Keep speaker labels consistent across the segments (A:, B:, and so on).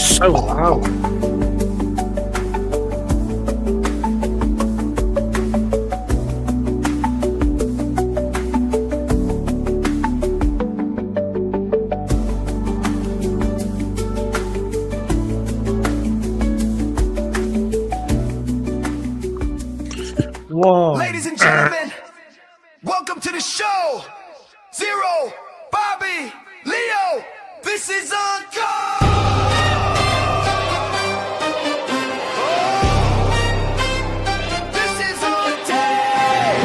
A: so loud. Whoa.
B: Ladies and gentlemen, welcome to the show. Zero, Bobby, Leo, this is Uncut. This is on tape.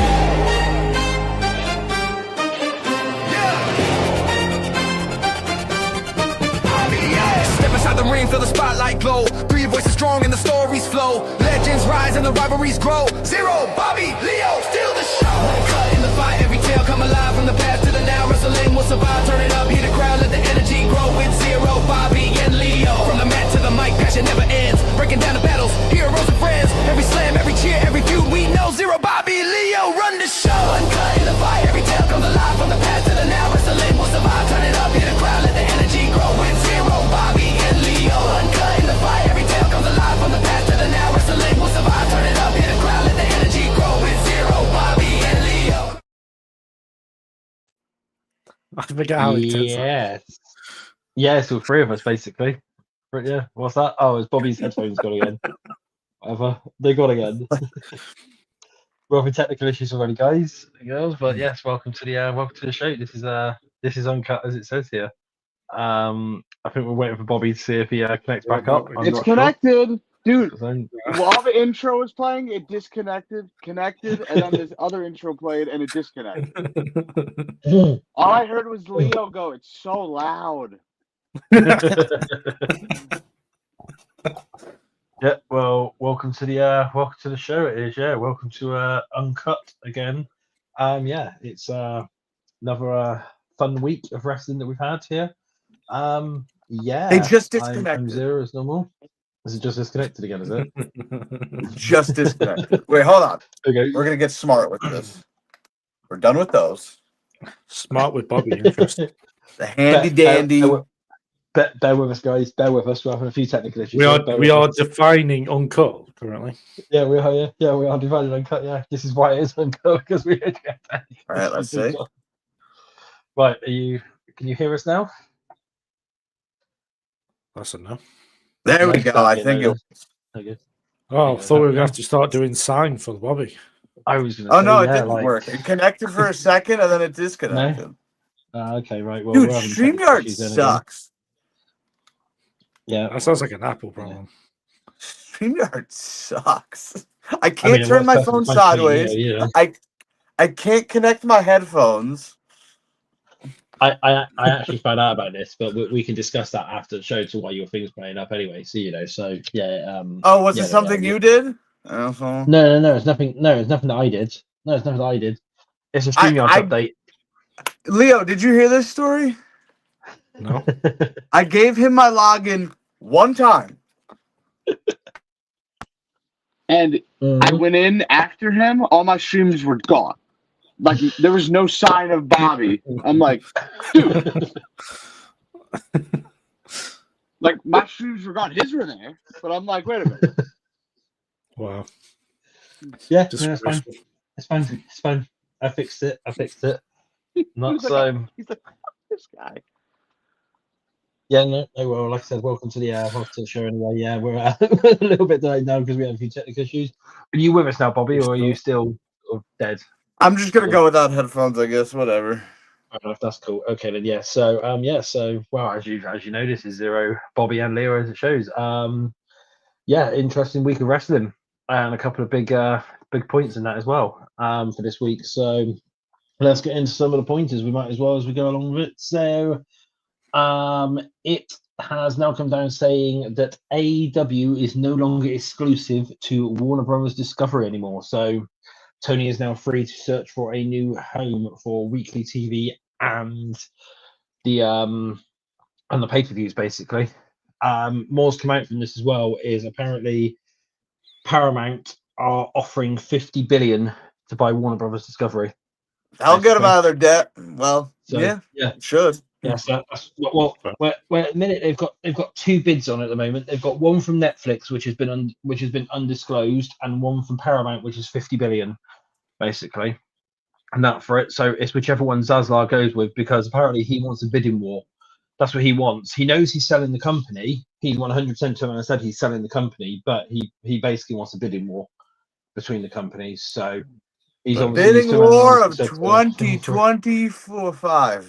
B: Yeah. Step inside the ring, feel the spotlight glow. Three voices strong and the stories flow. Legends rise and the rivalries grow. Zero, Bobby, Leo, steal the show. Uncut in the fight, every tale come alive. From the past to the now, wrestling will survive. Turn it up, hear the crowd, let the energy grow. With Zero, Bobby, and Leo. From the mat to the mic, passion never ends. Breaking down the battles, heroes and friends. Every slam, every cheer, every feud, we know. Zero, Bobby, Leo, run the show. Uncut in the fight, every tale comes alive. From the past to the now, wrestling will survive. Turn it up, hear the crowd, let the energy grow. With Zero, Bobby, and Leo. Uncut in the fight, every tale comes alive. From the past to the now, wrestling will survive. Turn it up, hear the crowd, let the energy grow. With Zero, Bobby, and Leo.
A: I forget how he does that.
C: Yes. Yeah, so three of us basically. But yeah, what's that? Oh, it's Bobby's headphones gone again. Whatever. They got again. We're having technical issues already, guys and girls. But yes, welcome to the show. This is Uncut as it says here. I think we're waiting for Bobby to see if he connects back up. I'm
D: It's
C: not
D: connected, dude.
C: Sure.
D: While the intro was playing, it disconnected, connected, and then this other intro played, and it disconnected. All I heard was Leo go, "It's so loud."
C: Yeah, well, welcome to the show. It is, yeah. Welcome to Uncut again. Yeah, it's another fun week of wrestling that we've had here. Yeah,
E: They just
C: I'm
E: disconnected.
C: Zero as normal. Is it just disconnected again? Is it?
E: Just disconnected. Wait, hold on.
C: Okay.
E: We're gonna get smart with this. We're done with those.
A: Smart with Bobby. Interesting.
E: The handy dandy.
C: Bear with us, guys. Bear with us. We're having a few technical issues.
A: We are defining Uncut currently.
C: Yeah, we are. Yeah, we are divided Uncut. Yeah, this is why it is Uncut because we.
E: All right, let's see.
C: Right, can you hear us now?
A: That's enough.
E: There we go. I think it.
C: Okay.
A: Oh, I thought we were going to have to start doing sign for Bobby.
C: I was going to.
E: Oh
C: say,
E: no, it
C: yeah,
E: didn't work. It connected for a second and then it disconnected.
C: Okay, right. Well,
E: Dude,
C: we're having
E: StreamYard
C: technical issues then again.
E: sucks.
C: Yeah,
A: That sounds like an Apple problem.
E: StreamYard sucks. I can't turn my phone sideways. I can't connect my headphones.
C: I actually found out about this, but we can discuss that after the show to why your thing's playing up anyway. So so yeah.
E: Oh, was it something you did?
C: No, it's nothing. No, it's nothing that I did. No, it's nothing that I did. It's a StreamYard update.
E: Leo, did you hear this story?
A: No.
E: I gave him my login one time.
D: And I went in after him. All my streams were gone. Like, there was no sign of Bobby. I'm like, dude. Like, my streams were gone. His were there. But I'm like, wait a minute.
A: Wow.
C: Yeah, it's fine. It's fine. It's fine. I fixed it. Not so.
D: He's like, this guy.
C: Yeah, no. Well, like I said, welcome to the show anyway. Yeah, we're a little bit delayed now because we had a few technical issues. Are you with us now, Bobby, or are you still sort of dead?
E: I'm just gonna go without headphones, I guess. Whatever.
C: I don't know if that's cool. Okay, then yeah. So well, as you know, this is Zero, Bobby, and Leo as it shows. Yeah, interesting week of wrestling and a couple of big points in that as well for this week. So let's get into some of the pointers. We might as well as we go along with it. So it has now come down saying that AEW is no longer exclusive to Warner Brothers Discovery anymore. So Tony is now free to search for a new home for weekly TV and the pay-per-views, basically. More's come out from this as well is apparently Paramount are offering $50 billion to buy Warner Brothers Discovery.
E: I'll get them out of their debt. Well,
C: So,
E: yeah,
C: yeah.
E: should.
C: Yes, that's well. Where at the minute they've got two bids on at the moment. They've got one from Netflix, which has been undisclosed, and one from Paramount, which is 50 billion, basically, and that for it. So it's whichever one Zaslav goes with, because apparently he wants a bidding war. That's what he wants. He knows he's selling the company. He's 100% to him and said he's selling the company, but he basically wants a bidding war between the companies. So he's obviously
E: Bidding war of 2024-5.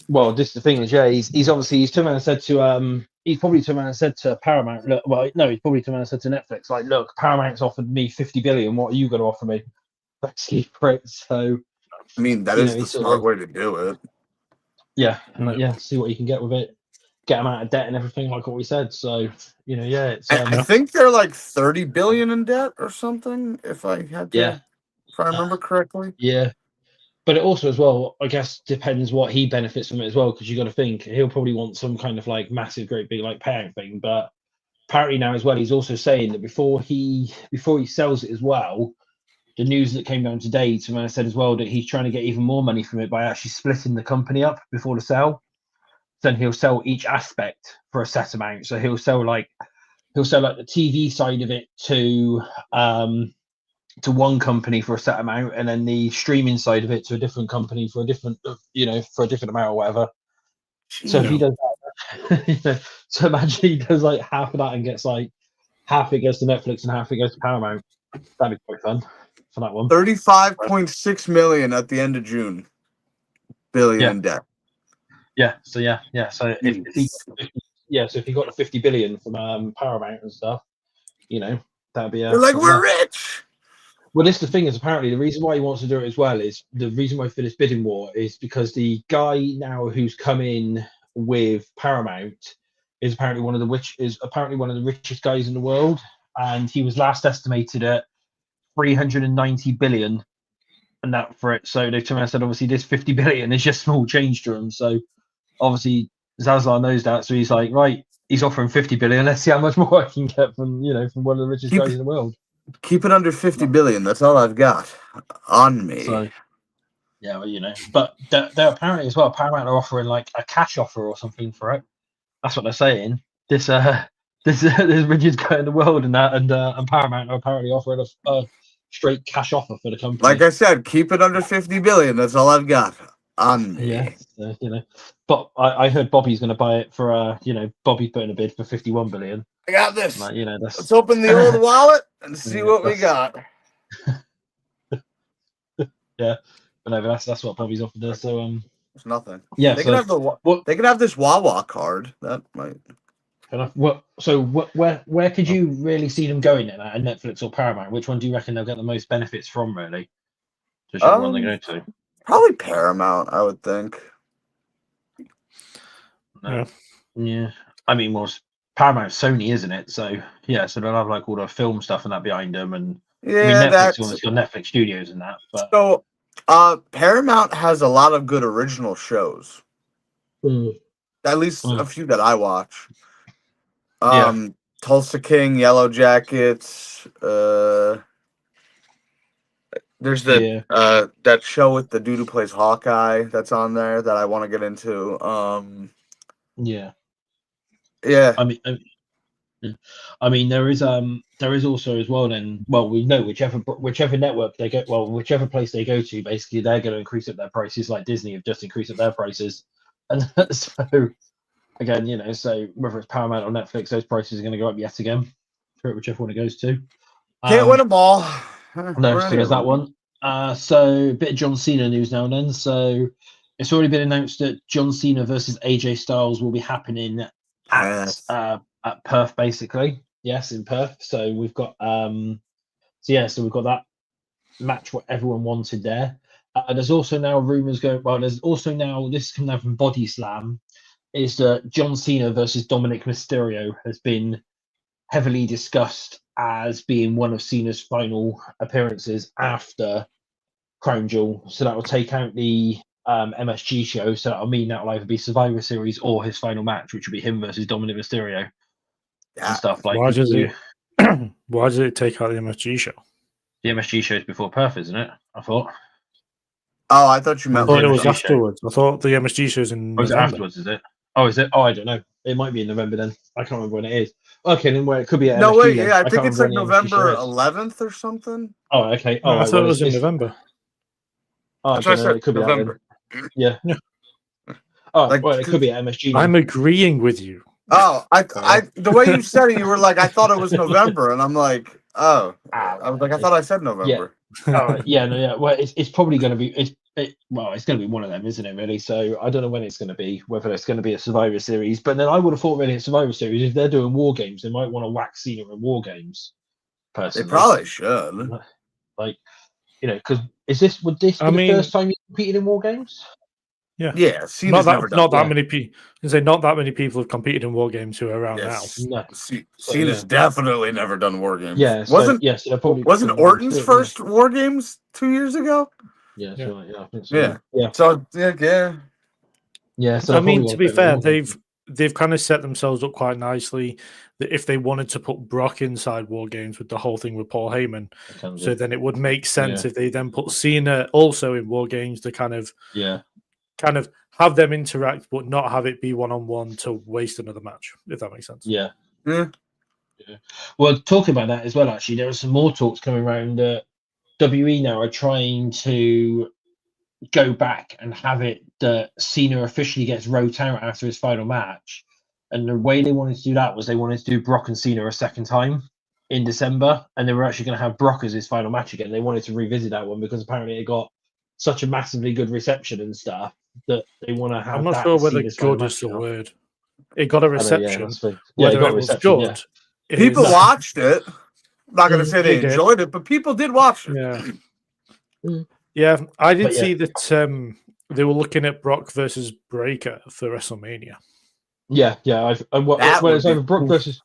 C: Well, this is the thing is, yeah, he's obviously he's turned around and said to he's probably turned around and said to Paramount, look, well, no, he's probably turned around and said to Netflix, like, look, Paramount's offered me 50 billion. What are you going to offer me? Basically, right? So,
E: I mean, that is the smart way to do it.
C: Yeah, and yeah, see what you can get with it, get them out of debt and everything, like what we said. So, yeah, it's.
E: I think they're like 30 billion in debt or something. If I had to, if I remember correctly.
C: Yeah. But it also, as well, I guess, depends what he benefits from it as well, because you got to think he'll probably want some kind of like massive, great big like payout thing. But apparently now as well, he's also saying that before he sells it as well, the news that came down today, someone said as well that he's trying to get even more money from it by actually splitting the company up before the sale. Then he'll sell each aspect for a set amount. So he'll sell like the TV side of it to one company for a set amount, and then the streaming side of it to a different company for a different amount or whatever. So if he does that, so imagine he does like half of that and gets like half it goes to Netflix and half it goes to Paramount. That'd be quite fun for that one.
E: 35.6 million at the end of June. Billion in debt.
C: Yeah. So yeah. So if he got the 50 billion from Paramount and stuff, that'd be.
E: They're like, we're rich.
C: Well, this the thing is, apparently the reason why he wants to do it as well is the reason why for this bidding war is because the guy now who's come in with Paramount is apparently one of the richest guys in the world, and he was last estimated at 390 billion, and that for it. So they've turned around and said, obviously, this 50 billion is just small change to him. So obviously Zaslav knows that, so he's like, right, he's offering 50 billion. Let's see how much more I can get from one of the richest guys in the world.
E: Keep it under 50 billion. That's all I've got on me.
C: So, yeah, well, but they're apparently as well. Paramount are offering like a cash offer or something for it. That's what they're saying. This richest guy in the world, and Paramount are apparently offering a straight cash offer for the company.
E: Like I said, keep it under 50 billion. That's all I've got on me.
C: Yeah, But I heard Bobby's going to buy it for Bobby's putting a bid for 51 billion.
E: I got this.
C: Like,
E: let's open the old wallet and see what we got.
C: Yeah, but no, that's what Bobby's offered us. So
E: it's nothing.
C: Yeah,
E: they can have they can have this Wawa card. That might.
C: Where could you really see them going in at Netflix or Paramount? Which one do you reckon they'll get the most benefits from? Really, whichever one they go to.
E: Probably Paramount, I would think.
C: No. Yeah. I mean, Paramount Sony, isn't it? So yeah, so they'll have like all the film stuff and that behind them, and Netflix has got Netflix Studios and that. But
E: so, Paramount has a lot of good original shows. At least a few that I watch. Tulsa King, Yellow Jackets. There's that show with the dude who plays Hawkeye that's on there that I want to get into.
C: Yeah. I mean, there is also as well. Then, well, we know whichever network they go, whichever place they go to, basically they're going to increase up their prices. Like Disney have just increased up their prices, and so again, so whether it's Paramount or Netflix, those prices are going to go up yet again for whichever one it goes to.
E: Can't win them all.
C: No, so there's that one. So a bit of John Cena news now and then. So it's already been announced that John Cena versus AJ Styles will be happening at Perth, basically. Yes, in Perth. So we've got so we've got that match what everyone wanted there. There's also now rumors going. Well, there's also now this coming out from Body Slam is that John Cena versus Dominic Mysterio has been heavily discussed as being one of Cena's final appearances after Crown Jewel. So that will take out the MSG show. So that'll mean that will either be Survivor Series or his final match, which will be him versus Dominic Mysterio and stuff like that.
A: Why does it take out the MSG show?
C: The MSG show is before Perth, isn't it? I thought.
E: Oh, I thought you
A: I
E: meant
A: thought it
C: the
A: was
C: MSG show.
A: afterwards. I thought the MSG show's in
C: Oh, is it
A: November.
C: afterwards? Is it? Oh, is it? Oh, I don't know. It might be in November then. I can't remember when it is. Okay, then it could be at
E: No,
C: MSG
E: wait,
C: then.
E: yeah, I
C: can't
E: think it's
C: remember
E: like
C: when the MSG show
E: November
C: is.
E: 11th or something.
C: Oh, okay.
A: No,
C: Oh,
A: I
C: right,
A: thought
C: well,
A: it was in
C: it's-
A: November.
C: Oh, I
E: That's what I
C: don't know.
E: said.
C: It could be
E: November.
C: that then. Yeah. Oh,
E: Like,
C: well, it could be at MSG.
A: I'm agreeing with you.
E: Oh, I the way you said it, you were like, I thought it was November, and I'm like, oh, I was like, I thought I said November.
C: Yeah, no, yeah. Well, it's probably going to be it's going to be one of them, isn't it? Really. So I don't know when it's going to be. Whether it's going to be a Survivor Series, but then I would have thought really a Survivor Series. If they're doing War Games, they might want to wax Cena in War Games.
E: They
C: Personally,
E: probably should.
C: like, because would this be the first time you competed in War Games?
A: Yeah.
E: Yeah, Cena's never done.
A: Not that many people. Not that many people have competed in war games who are around
E: Yes.
C: No.
E: Cena's definitely never done War Games.
C: Yeah,
E: wasn't
C: wasn't
E: Orton's first War Games 2 years ago?
C: Yeah,
A: Yeah.
C: so, I think so.
E: Yeah. So yeah.
C: So
A: I mean, to be fair, they've kind of set themselves up quite nicely. That if they wanted to put Brock inside War Games with the whole thing with Paul Heyman, so then it would make sense if they then put Cena also in War Games to kind of have them interact, but not have it be 1-on-1 to waste another match. If that makes sense.
C: Yeah. Well, talking about that as well, actually, there are some more talks coming around. WE now are trying to go back and have it that Cena officially gets wrote out after his final match. And the way they wanted to do that was they wanted to do Brock and Cena a second time in December, and they were actually going to have Brock as his final match again. They wanted to revisit that one because apparently it got such a massively good reception and stuff that they want to have.
A: I'm not sure whether good is the word. It got a reception. Whether it was good.
E: People watched it. I'm not going to say they enjoyed it, but people did watch it.
A: Yeah. Yeah, I did see that they were looking at Brock versus Breaker for WrestleMania.
C: Yeah. It was either Brock versus.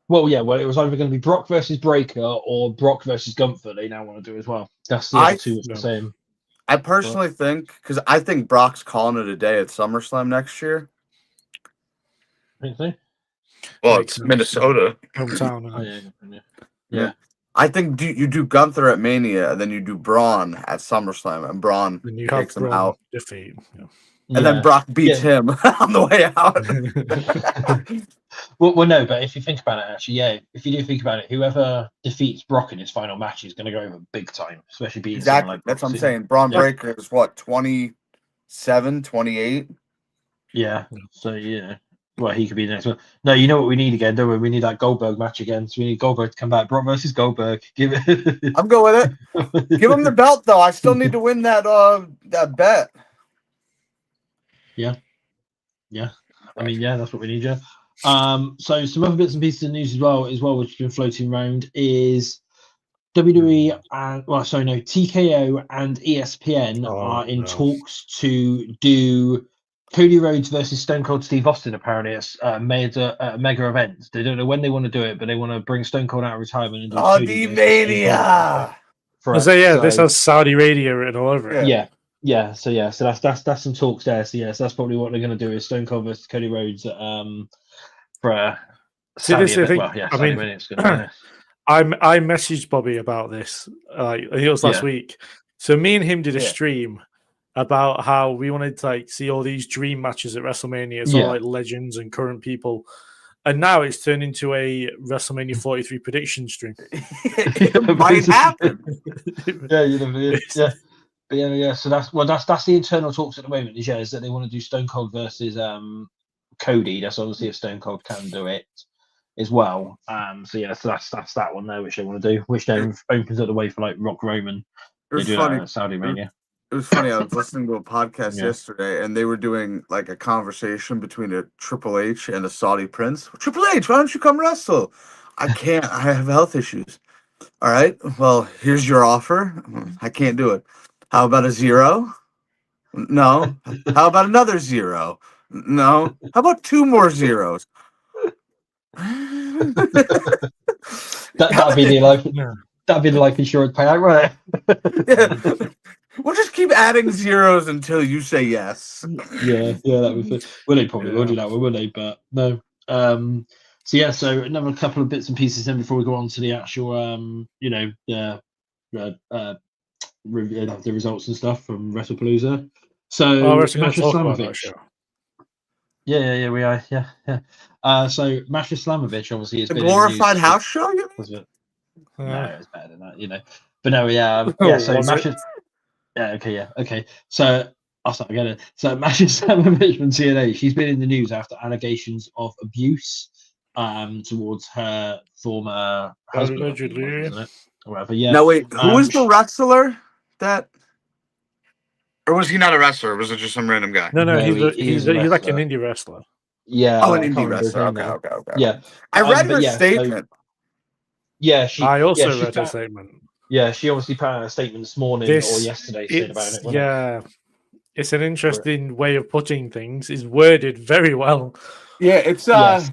C: Well, it was either going to be Brock versus Breaker or Brock versus Gunther. They now want to do as well. That's the other two the same.
E: I personally think, because I think Brock's calling it a day at SummerSlam next year.
C: Think
E: well, it's Minnesota.
A: Hometown.
C: Yeah.
E: I think you do Gunther at Mania, and then you do Braun at SummerSlam, and Braun takes him out.
A: Defeat. Yeah.
E: And then Brock beats him on the way out.
C: well, no, but if you think about it, actually, if you do think about it, whoever defeats Brock in his final match is going to go over big time, especially beating
E: exactly.
C: Like
E: that's what I'm saying. Braun Breaker is what, 27, 28?
C: Yeah. So, well, he could be the next one. No, you know what we need again, don't we? We need that Goldberg match again. So we need Goldberg to come back. Brock versus Goldberg. Give it.
E: I'm going with it. Give him the belt, though. I still need to win that bet.
C: Yeah. I mean, that's what we need, yeah. So some other bits and pieces of news as well, which has been floating around is WWE and TKO and ESPN are in talks to do Cody Rhodes versus Stone Cold Steve Austin. Apparently, it's a mega event. They don't know when they want to do it, but they want to bring Stone Cold out of retirement and do
E: Saudi Mania.
A: This has Saudi Arabia written all over it.
C: Yeah. So that's some talks there. So that's probably what they're going to do is Stone Cold versus Cody Rhodes for a Saudi event. I
A: messaged Bobby about this. I think it was last week. So me and him did a stream about how we wanted to see all these dream matches at WrestleMania. It's all like legends and current people. And now it's turned into a WrestleMania 43 prediction stream.
E: It might happen.
C: But so that's the internal talks at the moment. Is that they want to do Stone Cold versus Cody. That's obviously if Stone Cold can do it as well. So that's that one there, which they want to do, which then opens up the way for like Rock Roman. They do that at Saudi Mania.
E: It was funny. I was listening to a podcast yesterday, and they were doing like a conversation between a Triple H and a Saudi prince. Triple H, why don't you come wrestle? I can't. I have health issues. All right. Well, here's your offer. I can't do it. How about a 0? No. How about another 0? No. How about 2 more zeros?
C: That'd be the life insurance payout, right?
E: We'll just keep adding zeros until you say yes.
C: Yeah, that would be. Well, they probably will do that, wouldn't they? But no. So another couple of bits and pieces then before we go on to the actual, the results and stuff from WrestlePalooza. So
A: Oh, we're actually going to
C: Masha
A: talk about that
C: Slamovich.
A: show.
C: Yeah, we are. Yeah. So Masha Slamovich obviously has
E: The
C: been in the
E: glorified
C: news.
E: house show? You mean?
C: Was it?
A: Uh,
C: No, it's better than that. But no, yeah. So
A: was
C: Masha.
A: it?
C: Yeah, okay. So I'll start again. So Masha Slamovich from TNA, she's been in the news after allegations of abuse towards her former husband, I think it was,
A: Allegedly.
C: wasn't it? Or whatever. Yeah.
E: No, wait. Who was the
C: she-
E: wrestler that? Or was he not a wrestler? Or was it just some random guy?
A: No,
C: No,
A: he's
C: a
A: like an
C: wrestler.
A: indie wrestler.
C: Yeah.
E: Oh, an
C: I can't
E: indie
C: remember his
E: wrestler.
C: name
E: Okay,
C: now.
E: okay.
C: Yeah.
E: I read
C: but
E: her
C: yeah,
E: statement.
A: I also
C: she's
A: read her
C: put-
A: statement.
C: Yeah, she obviously put out a statement this morning or yesterday saying about it. wasn't it?
A: It's an interesting way of putting things. It's worded very well.
E: Yeah, it's
C: Yes.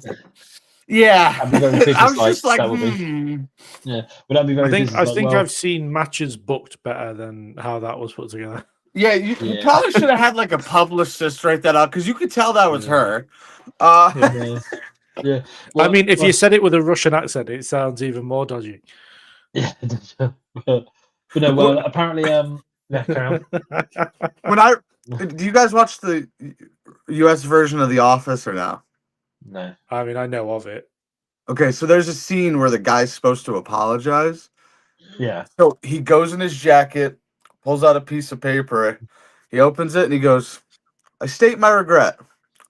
E: yeah.
C: That'd be very
E: I was just
C: business-like,
E: like,
C: that would be. Yeah, but that'd be very.
A: I think I've seen matches booked better than how that was put together.
E: Yeah, you probably should have had like a publicist write that out because you could tell that was her.
C: Yeah.
A: I mean, if you said it with a Russian accent, it sounds even more dodgy.
C: Yeah, but no. Well, apparently, carry on.
E: Do you guys watch the U.S. version of The Office or no?
C: No.
A: I mean, I know of it.
E: Okay, so there's a scene where the guy's supposed to apologize.
C: Yeah.
E: So he goes in his jacket, pulls out a piece of paper, he opens it, and he goes, "I state my regret."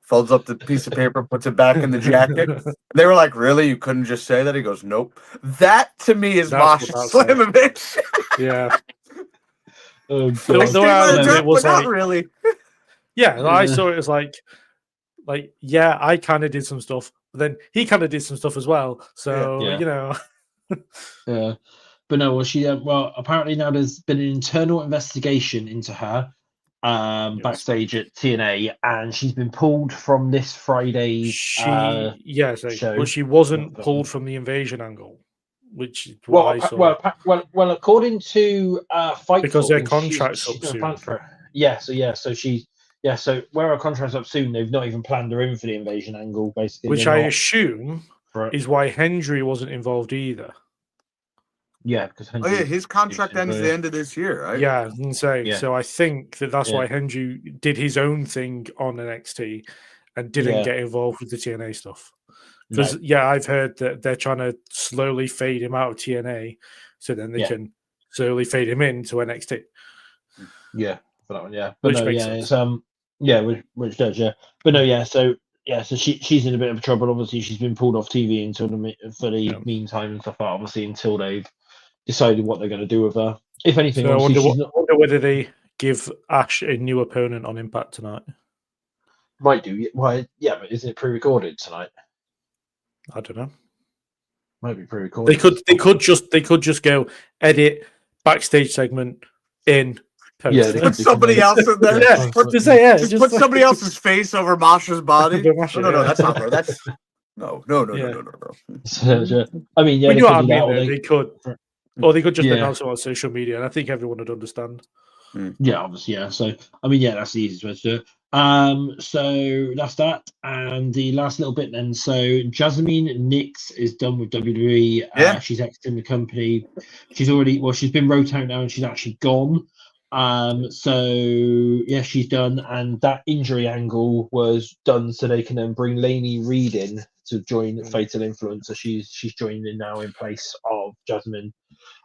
E: Folds up the piece of paper, puts it back in the jacket. They were like, "Really? You couldn't just say that?" He goes, "Nope." That to me is Masha Slamovich.
A: Yeah.
C: Oh,
E: I state my regret, but not really.
A: Yeah, I saw it as like, yeah, I kind of did some stuff, but then he kind of did some stuff as well. So
C: Yeah.
A: you know.
C: Yeah, but no. Well, apparently now there's been an internal investigation into her backstage at TNA, and she's been pulled from this Friday's show.
A: But she wasn't pulled from the invasion angle, which is what I saw.
C: Well, according to Fightful,
A: because their contract's up soon.
C: So where her contract's up soon, they've not even planned her in for the invasion angle, basically.
A: Which I assume is why Hendry wasn't involved either.
C: Yeah, because
E: his contract ends the end of this year, right?
A: Yeah, I can say. Yeah. So I think that's why Hendry did his own thing on NXT and didn't get involved with the TNA stuff. Because I've heard that they're trying to slowly fade him out of TNA, so then they can slowly fade him into NXT.
C: Yeah, for that one, yeah.
A: But which makes sense.
C: It's which does, yeah. But no, so she's in a bit of trouble. Obviously, she's been pulled off TV until for the meantime and stuff like that, obviously, until they've decided what they're going to do with her. If anything,
A: so I wonder whether they give Ash a new opponent on Impact tonight.
C: Might do. Why? Yeah, but isn't it pre-recorded tonight?
A: I don't know.
C: Might be pre-recorded.
A: They could just go edit backstage segment in post.
E: Yeah, put somebody else in there.
A: Just
E: put somebody else's face over Masha's body. No, that's not her. That's no.
C: I mean,
A: we know what I mean. They could. Or they could just announce it on social media, and I think everyone would understand.
C: Yeah, obviously, yeah. So, I mean, yeah, that's the easiest way to do it. So that's that. And the last little bit then. So, Jasmine Nix is done with WWE.
E: Yeah.
C: She's exiting the company. She's been wrote out now and she's actually gone. She's done. And that injury angle was done so they can then bring Lainey Reed in to join Fatal Influence. So she's joining in now in place of Jasmine.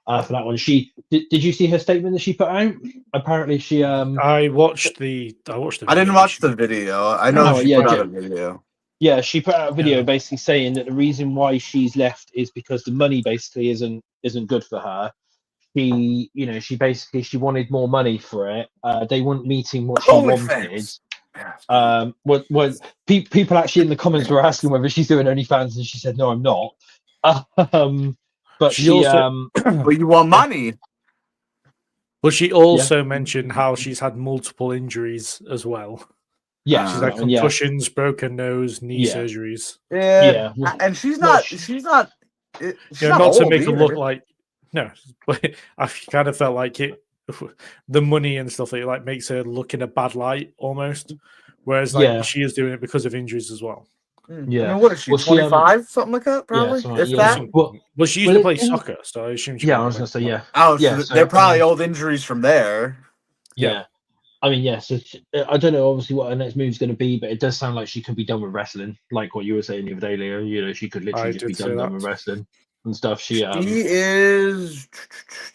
C: For that one, did you see her statement that she put out? Apparently, she
E: I watched the. I didn't watch the video. I know she put out a video.
C: Yeah, she put out a video basically saying that the reason why she's left is because the money basically isn't good for her. She wanted more money for it. They weren't meeting what she wanted. People actually in the comments were asking whether she's doing OnlyFans, and she said, "No, I'm not." But she also,
E: but you want money.
A: But she also mentioned how she's had multiple injuries as well.
C: Yeah,
A: she's had concussions, broken nose, knee surgeries.
E: Yeah, and she's not
A: not to make her look like. No, but I kind of felt like it. The money and stuff like makes her look in a bad light almost, whereas she is doing it because of injuries as well.
C: Yeah.
E: I mean, what is she? 25, something like that, probably.
C: Yeah,
E: If that.
A: Well, she used to play soccer, so I assume she.
C: Yeah, I was gonna say yeah.
E: Oh,
C: yeah,
E: so they're probably old injuries from there.
C: Yeah. I mean, yeah. So I don't know, obviously, what her next move is going to be, but it does sound like she could be done with wrestling, like what you were saying the other day, Leo. You know, she could literally just be done with wrestling and stuff. She
E: is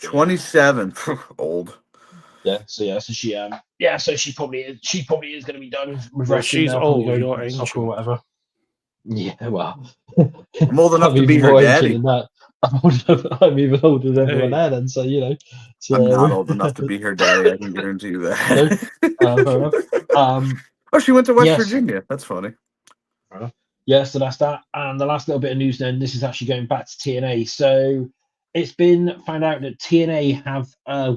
E: 27, old.
C: Yeah. So she probably is going to be done with wrestling.
A: She's
C: now,
A: old.
C: go
A: You're
C: soccer
A: ancient.
C: or whatever. Yeah. Well,
E: I'm old enough to be her daddy.
C: I'm even older than everyone there, then. So you know. So,
E: I'm not old enough to be her daddy. I can guarantee you that.
C: Fair enough.
E: Oh, she went to West Virginia. That's funny.
C: Yeah, so that's that. And the last little bit of news then, this is actually going back to TNA. So it's been found out that TNA have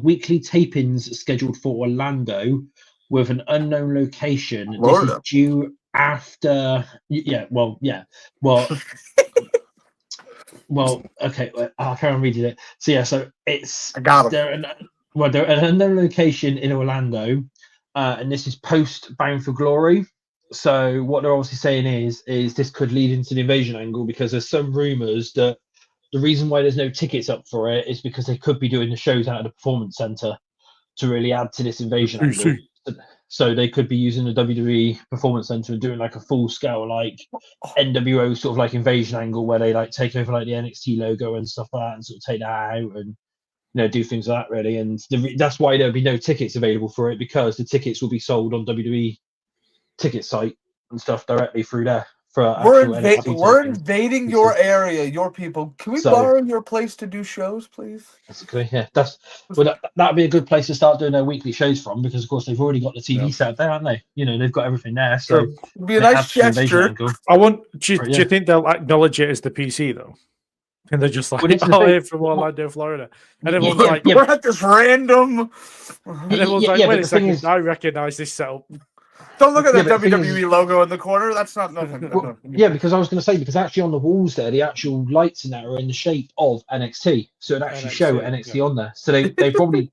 C: weekly tapings scheduled for Orlando with an unknown location.
E: Florida.
C: This is due after, well, okay, I can't read it. So yeah, so it's they're an unknown location in Orlando, and this is post Bound for Glory. So what they're obviously saying is this could lead into the invasion angle, because there's some rumors that the reason why there's no tickets up for it is because they could be doing the shows out of the performance center to really add to this invasion angle. So they could be using the WWE performance center and doing like a full scale like NWO sort of like invasion angle where they like take over like the NXT logo and stuff like that and sort of take that out and do things like that really. And that's why there'll be no tickets available for it, because the tickets will be sold on WWE ticket site and stuff directly through there.
E: We're invading your area, your people. Can we borrow your place to do shows, please?
C: Basically, yeah. That'd be a good place to start doing their weekly shows from, because of course they've already got the TV set there, haven't they? They've got everything there. So
E: it'd be a nice gesture.
A: Do you think they'll acknowledge it as the PC though? And they're just like, we're from Orlando, Florida. And everyone's like,
E: we're at this random.
A: And everyone's like, wait a second, I recognize this setup.
E: Don't look at the WWE logo in the corner. That's not nothing.
C: Because I was going to say, because actually on the walls there, the actual lights in that are in the shape of NXT, so it actually show NXT on there. So they're probably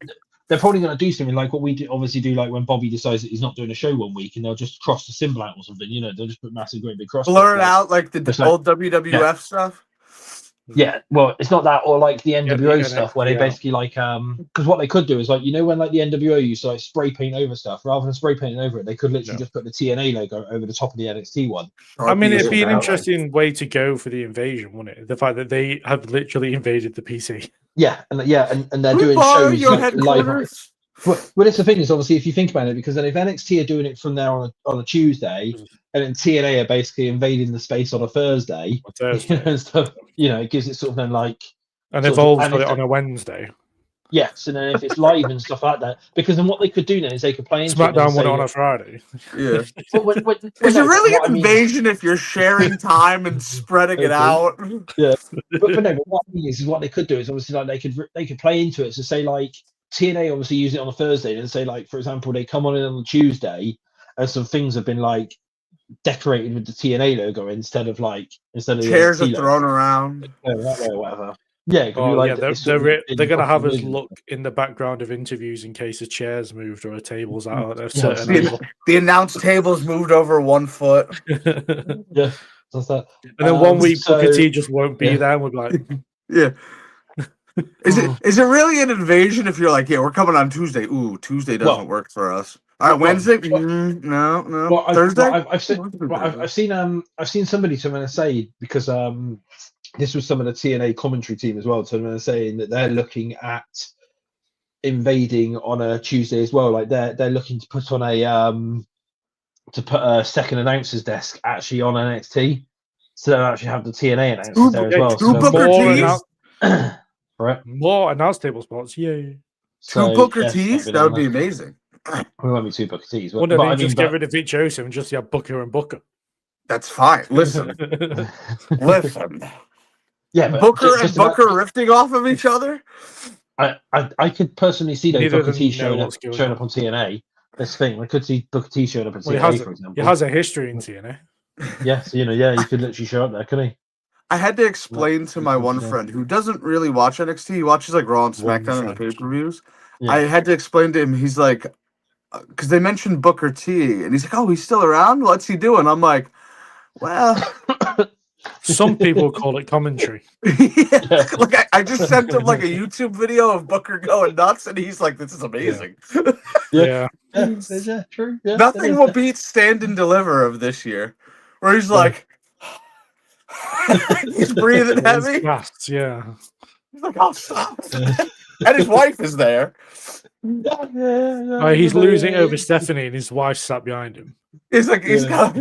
C: going to do something like what we obviously do, like when Bobby decides that he's not doing a show one week, and they'll just cross the symbol out or something. They'll just put massive, great big cross.
E: Blur it out like the old WWF stuff.
C: Yeah, well, it's not that, or like the NWO stuff where they basically like because what they could do is like when like the NWO used to like spray paint over stuff, rather than spray painting over it, they could literally just put the TNA logo over the top of the NXT one.
A: I mean, it'd be an interesting way to go for the invasion, wouldn't it? The fact that they have literally invaded the PC.
C: Yeah, and they're doing shows like, live. Well, it's the thing is, obviously, if you think about it, because then if NXT are doing it from there on a Tuesday, and then TNA are basically invading the space on a Thursday, and stuff, it gives it sort of then like.
A: And they've all got it on a Wednesday.
C: Yes, and then if it's live and stuff like that, because then what they could do then is they could play into
A: SmackDown one on a Friday.
E: Yeah. Is it really an invasion if you're sharing time and spreading it out?
C: Yeah, but no. But what I mean is what they could do is obviously like they could play into it. So say like TNA obviously use it on a Thursday, and say like for example they come on in on a Tuesday, and some things have been like decorated with the TNA logo instead of
E: chairs are thrown around
C: that way or whatever. Yeah,
A: they're gonna have us look in the background of interviews in case a chair's moved or a table's out at a certain angle.
E: The announce table's moved over 1 foot.
C: Yeah, that's that.
A: And then 1 week Booker T just won't be there. And we're like,
E: yeah. Is it really an invasion if you're like, we're coming on Tuesday? Ooh, Tuesday doesn't work for us. All right, Wednesday? No.
C: Well,
E: Thursday?
C: I've seen somebody to say, because this was some of the TNA commentary team as well, so saying that they're looking at invading on a Tuesday as well. Like they're looking to put on a second announcer's desk actually on NXT, so they'll actually have the TNA announcers there as well.
E: Two Booker T's.
C: Right.
A: More announce table spots. Yeah.
E: Two Booker T's? That would be amazing.
C: We won't be two Booker T's.
A: Wouldn't they just get rid of each Joseph and just have Booker and Booker?
E: That's fine. Listen.
C: Yeah, but
E: Booker and Booker rifting off of each other?
C: I could personally see those Booker T showing up on TNA. That's the thing. I could see Booker T showing up on TNA, for example.
A: He has a history in TNA.
C: Yeah, so he could literally show up there, couldn't he?
E: I had to explain to my one friend who doesn't really watch NXT. He watches like Raw and SmackDown and the pay-per-views. Yeah. I had to explain to him. He's like, because they mentioned Booker T, and he's like, "Oh, he's still around. What's he doing?" I'm like, Well,
A: Some people call it commentary.
E: yeah. Like I just sent him like a YouTube video of Booker going nuts, and he's like, "This is amazing."
A: Yeah.
C: Yeah, true. Yeah,
E: Nothing will beat Stand and Deliver of this year, where he's like, he's breathing heavy.
A: Fast, yeah.
E: He's like, "Oh, stop!" And his wife is there.
A: He's losing over Stephanie, and his wife sat behind him.
E: He's like, he's got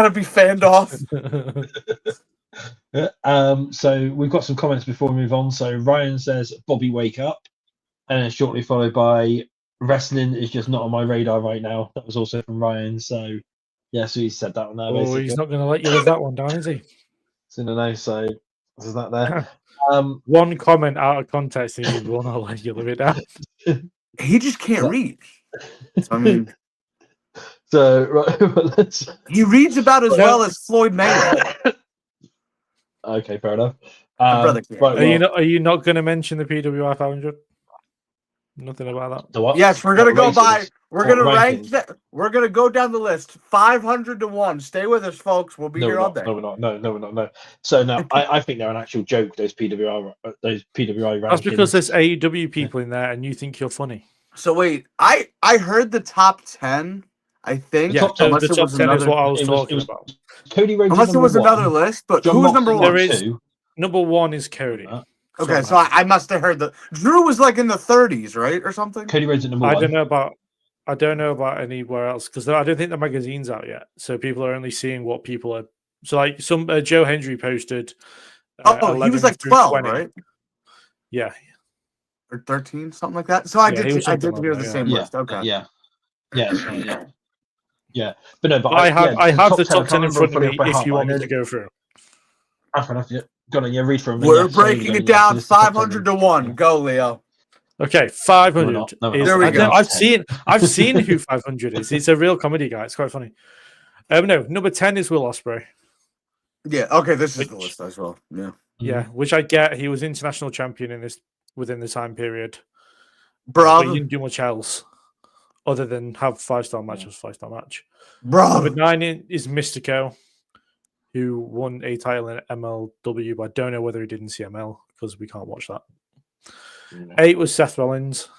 E: to be fanned off.
C: So we've got some comments before we move on. So Ryan says, "Bobby, wake up," and then shortly followed by, "Wrestling is just not on my radar right now." That was also from Ryan. So yeah, so he said that one there.
A: Oh, he's not going to let you live that one down, is he?
C: So no, so is that there?
A: One comment out of context, and he will not let you live it down.
E: He just can't read. So, I mean,
C: so right,
E: he reads about as well as Floyd Mayweather.
C: Okay, fair enough.
E: Brother,
C: right,
A: Are you not going to mention the PWI 500? Nothing about that.
C: The what?
E: Yes, we're gonna go by. We're gonna rank
C: rankings?
E: that. We're gonna go down the list, 500 to 1. Stay with us, folks. We'll be
C: No,
E: here
C: we're
E: all
C: not.
E: day.
C: No, we're not. No, we're not. No. So no, I think they're an actual joke. Those PWI rankings.
A: That's because there's AEW people in there, and you think you're funny.
E: So wait, I heard the top 10. I think.
A: Yeah,
E: unless
A: the
E: it
A: top
E: was
A: 10 is
E: another,
A: what I was
C: it
A: talking
C: was
A: about.
C: Cody Rhodes.
E: unless it was another list, but who was number 1?
A: There is number 1 is Cody.
E: Okay, so I must have heard that Drew was like in the 30s, right, or something.
C: Cody Rhodes at number 1.
A: I don't know about anywhere else because I don't think the magazine's out yet. So people are only seeing what people are. So like some Joe Hendry posted.
E: He was like 12, right?
A: Yeah,
E: or 13, something like that. So I did hear the same list. Okay.
C: Yeah. But no, but
A: I have the top 10 in front of me
C: by
A: if
C: heart,
A: you
C: but
A: want
C: I
A: me
C: know
A: to go through.
C: That's enough. Yeah. Go on, read from.
E: We're breaking it down 500 to 1. Go, Leo.
A: Okay, 500.
C: No,
A: is,
E: there we go.
A: I've seen who 500 is. It's a real comedy guy. It's quite funny. No, number 10 is Will Ospreay.
E: Yeah. Okay, this is the list as well. Yeah.
A: Yeah, which I get. He was international champion within the time period.
E: Bro,
A: he didn't do much else other than have 5-star matches. 5-star match.
E: Bro.
A: Number 9 is Mystico, who won a title in MLW, but I don't know whether he did in CML because we can't watch that. 8 was Seth Rollins,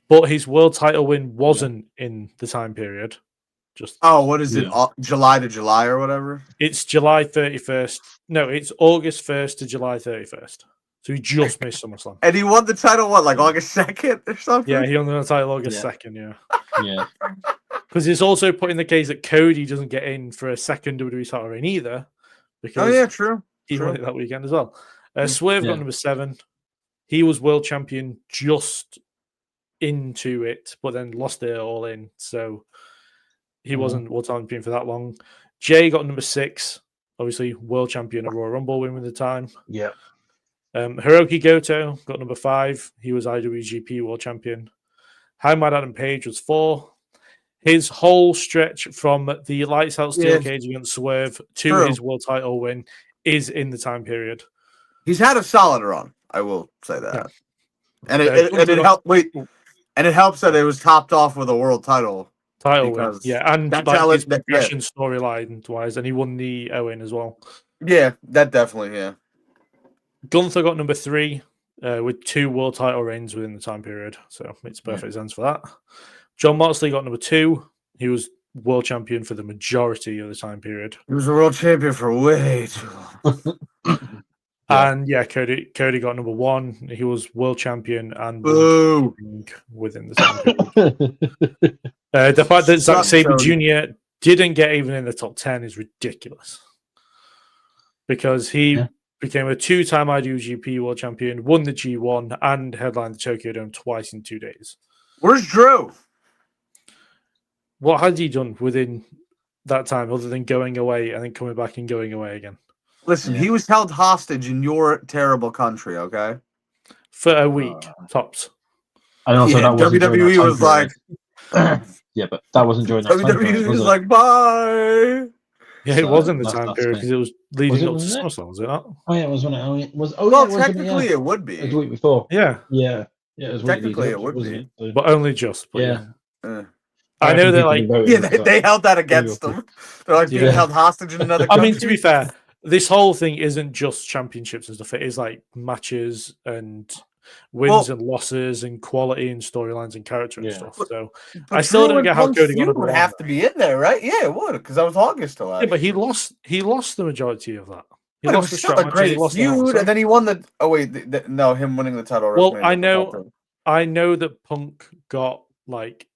A: but his world title win wasn't in the time period.
E: What is it? July to July or whatever?
A: It's July 31st. No, it's August 1st to July 31st. So he just missed SummerSlam.
E: And he won the title, like August 2nd or something?
A: Yeah, he won the title August 2nd,
C: Yeah.
A: Because it's also put in the case that Cody doesn't get in for a second WWE title reign either. Because
E: true.
A: He won it that weekend as well. Swerve got number 7. He was world champion just into it, but then lost it all in. So he wasn't world champion for that long. Jay got number 6. Obviously, world champion at Royal Rumble win with the time.
C: Yeah.
A: Hiroki Goto got number 5. He was IWGP world champion. How Mad Adam Page was 4. His whole stretch from the lights out steel cage against Swerve to his world title win is in the time period.
E: He's had a solid run, I will say that.
A: Yeah.
E: And it helped. Wait, and it helps that it was topped off with a world title.
A: Win, yeah, and
E: that's
A: like his progression storyline wise, and he won the Owen as well.
E: Yeah, that definitely. Yeah.
A: Gunther got number 3 with 2 world title reigns within the time period, so it's perfect sense for that. John Moxley got number 2. He was world champion for the majority of the time period.
E: He was a world champion for way too long.
A: And Cody got number 1. He was world champion and world champion within the time period. The fact that Zack Sabre Jr. didn't get even in the top 10 is ridiculous. Because he became a 2-time IWGP world champion, won the G1, and headlined the Tokyo Dome twice in 2 days.
E: Where's Drew?
A: What had he done within that time other than going away and then coming back and going away again?
E: Listen, he was held hostage in your terrible country, okay?
A: For a week, tops.
C: And also that
E: WWE was like...
C: yeah, but that wasn't during that time period,
E: WWE was like, bye!
A: Yeah, it wasn't the time period because it was leading up to SummerSlam, was it not?
C: Oh, yeah, it was when it was...
E: technically it would be.
C: It was the week before.
A: Yeah.
C: Yeah. Yeah, it was
E: technically it would be.
A: But only just. But
C: yeah.
A: I know they're like,
E: they held that against them. They're like being held hostage in another country.
A: I mean, to be fair, this whole thing isn't just championships and stuff. It is like matches and wins and losses and quality and storylines and character and stuff. So I still don't get how Cody
E: would have to be in there, right? Yeah, it would, because that was August to last.
A: Yeah, but he lost the majority of that. He
E: but
A: lost the
E: still a great feud, and then he won the. Oh wait, no, him winning the title.
A: Well, I know that Punk got like,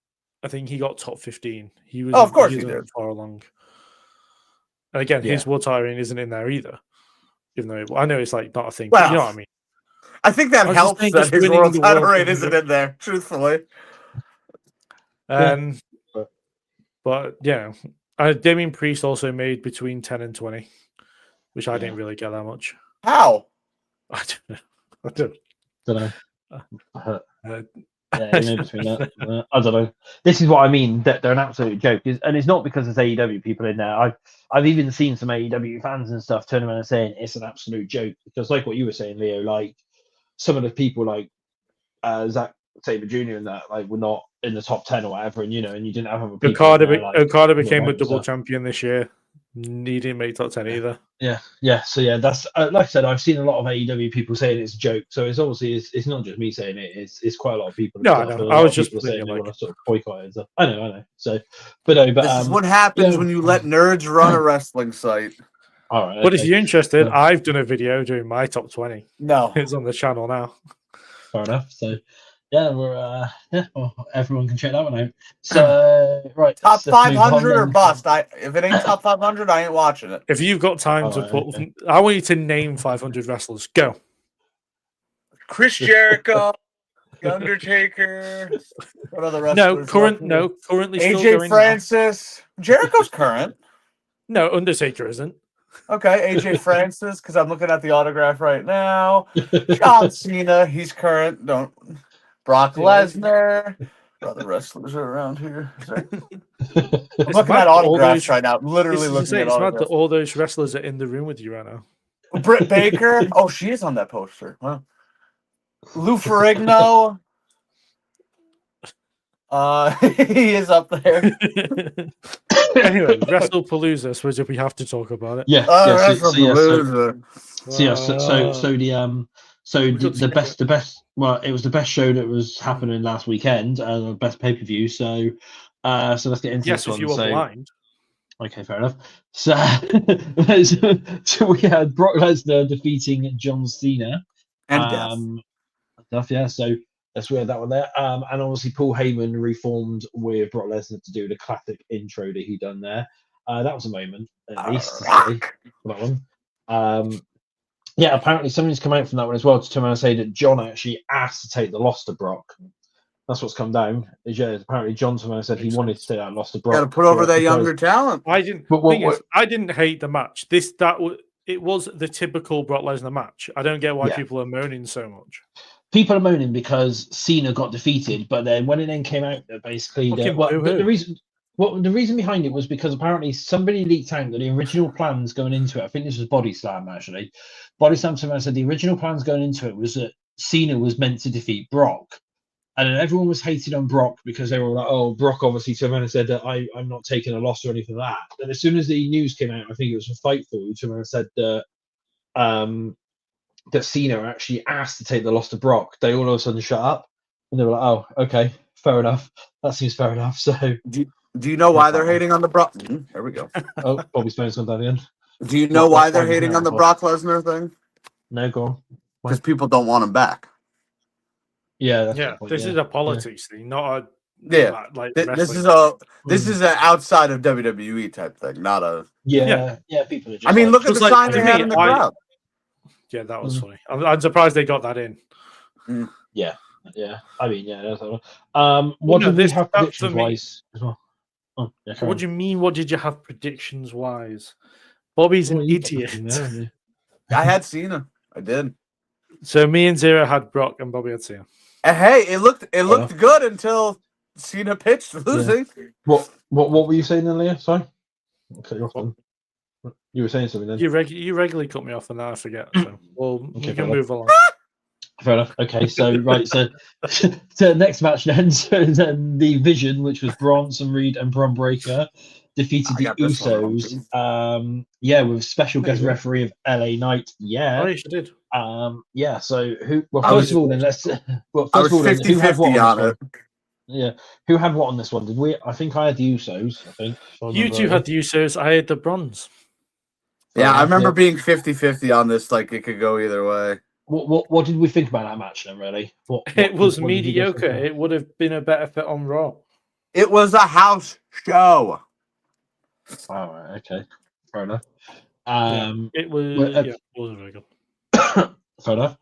A: I think he got top 15. He was.
E: Oh, of course he did.
A: Far along. And again, his world title reign isn't in there either. Even though I know it's like not a thing, but you know what I mean.
E: I think that helps that his world title reign isn't in there. Truthfully.
A: But yeah, Damien Priest also made between 10 and 20. Which I didn't really get that much.
E: How?
A: I don't
C: know. Between that. I don't know. This is what I mean. That they're an absolute joke, and it's not because there's AEW people in there. I've even seen some AEW fans and stuff turn around and saying it's an absolute joke because, like what you were saying, Leo, like some of the people like Zack Sabre Jr. and that like were not in the top 10 or whatever, and you didn't have other people.
A: Okada became a double champion this year. He didn't make top 10 either.
C: Yeah. So that's like I said, I've seen a lot of AEW people saying it's a joke. So it's obviously it's not just me saying it. It's quite a lot of people.
A: No, I know. I was just
C: saying they want to sort of boycott it and stuff. I know. So, but
E: this is what happens when you let nerds run a wrestling site.
C: All right.
A: But if you're interested, I've done a video doing my top 20.
E: No,
A: it's on the channel now.
C: Fair enough. So. Yeah, we're well, everyone can check that one out. So right,
E: top 500 or bust. If it ain't top 500, I ain't watching it.
A: If you've got time to put, I want you to name 500 wrestlers. Go.
E: Chris Jericho, The Undertaker. What other wrestlers?
A: Currently
E: AJ Francis. Now. Jericho's current.
A: No, Undertaker isn't.
E: Okay, AJ Francis, because I'm looking at the autograph right now. John Cena, he's current. Brock Lesnar. Other wrestlers are around here. I'm looking at autographs right now. Literally looking at autographs.
A: All those wrestlers are in the room with you right now.
E: Britt Baker. Oh, she is on that poster. Wow. Lou Ferrigno. He is up there.
A: Anyway, WrestlePalooza. So we have to talk about it.
E: WrestlePalooza.
C: The best. Well, it was the best show that was happening last weekend, the best pay-per-view. So let's get into this one.
A: Yes, if you were blind.
C: Okay, fair enough. So we had Brock Lesnar defeating John Cena.
E: And
C: so that's weird, that one there. And obviously Paul Heyman reformed with Brock Lesnar to do the classic intro that he done there. That was a moment, at least, to say, for that one. Yeah, apparently something's come out from that one as well to turn around and say that John actually asked to take the loss to Brock. That's what's come down. Apparently John said he wanted to take that loss to Brock.
E: Got to put over that younger talent.
A: I didn't. I didn't hate the match. It was the typical Brock Lesnar match. I don't get why people are moaning so much.
C: People are moaning because Cena got defeated, but then when it then came out that basically the reason behind it was because apparently somebody leaked out that the original plans going into it, I think this was Body Slam actually. Body Slam said the original plans going into it was that Cena was meant to defeat Brock. And then everyone was hating on Brock because they were like, oh, Brock obviously turned around and said that I'm not taking a loss or anything like that. Then as soon as the news came out, I think it was from Fightful, who turned around and said that Cena actually asked to take the loss to Brock. They all of a sudden shut up. And they were like, oh, okay, fair enough. That seems fair enough. So
E: do you know why they're hating on the Brock? There we go.
C: Oh, Bobby Spain's gone down the end.
E: Do you know why they're hating on the Brock Lesnar thing?
C: No, go on.
E: Because people don't want him back.
C: Yeah,
A: this is a politics thing, not a
E: this is an outside of WWE type thing, not a
C: people are just
E: look at the sign they had in the crowd.
A: Yeah, that was funny. I'm surprised they got that in.
C: Yeah. That's what did we have predictions wise as well?
A: What do you mean? What did you have predictions wise? Bobby's an idiot.
E: I had Cena. I did.
A: So me and Zero had Brock, and Bobby had Cena.
E: Hey, it looked good until Cena pitched losing.
C: Yeah. What were you saying then, Leah? Sorry, I'll cut you off then. You were saying something then.
A: You regularly cut me off, and now I forget. So you can move along.
C: Fair enough. Okay, so right, so next match then, so then the Vision, which was Bronson Reed and Bron Breakker, defeated
E: I
C: the
E: got this one wrong,
C: Usos.
E: too.
C: With special
A: There
C: guest
A: you go.
C: referee of LA Knight.
A: Oh, yes, you did.
C: So who? Well,
E: I
C: first
E: was-
C: of all, then let's. Well,
E: I
C: first
E: was
C: of all, then who had what
E: 50-50
C: on this
E: on
C: one?
E: it.
C: Yeah, who had what on this one? Did we? I think I had the Usos. I think if I
A: You
C: remember
A: two
C: rightly.
A: had the Usos. I had the bronze.
C: Fair
E: Yeah, I
C: enough,
E: remember
C: yeah.
E: being 50-50 on this. Like it could go either way.
C: What did we think about that match then? Really,
A: It was
C: what did you guys think
A: mediocre.
C: about it?
A: It would have been a better fit on Raw.
E: It was a house show.
C: Oh, right, okay, fair enough.
A: It was.
C: well,
A: Yeah, it wasn't very good.
C: Fair enough.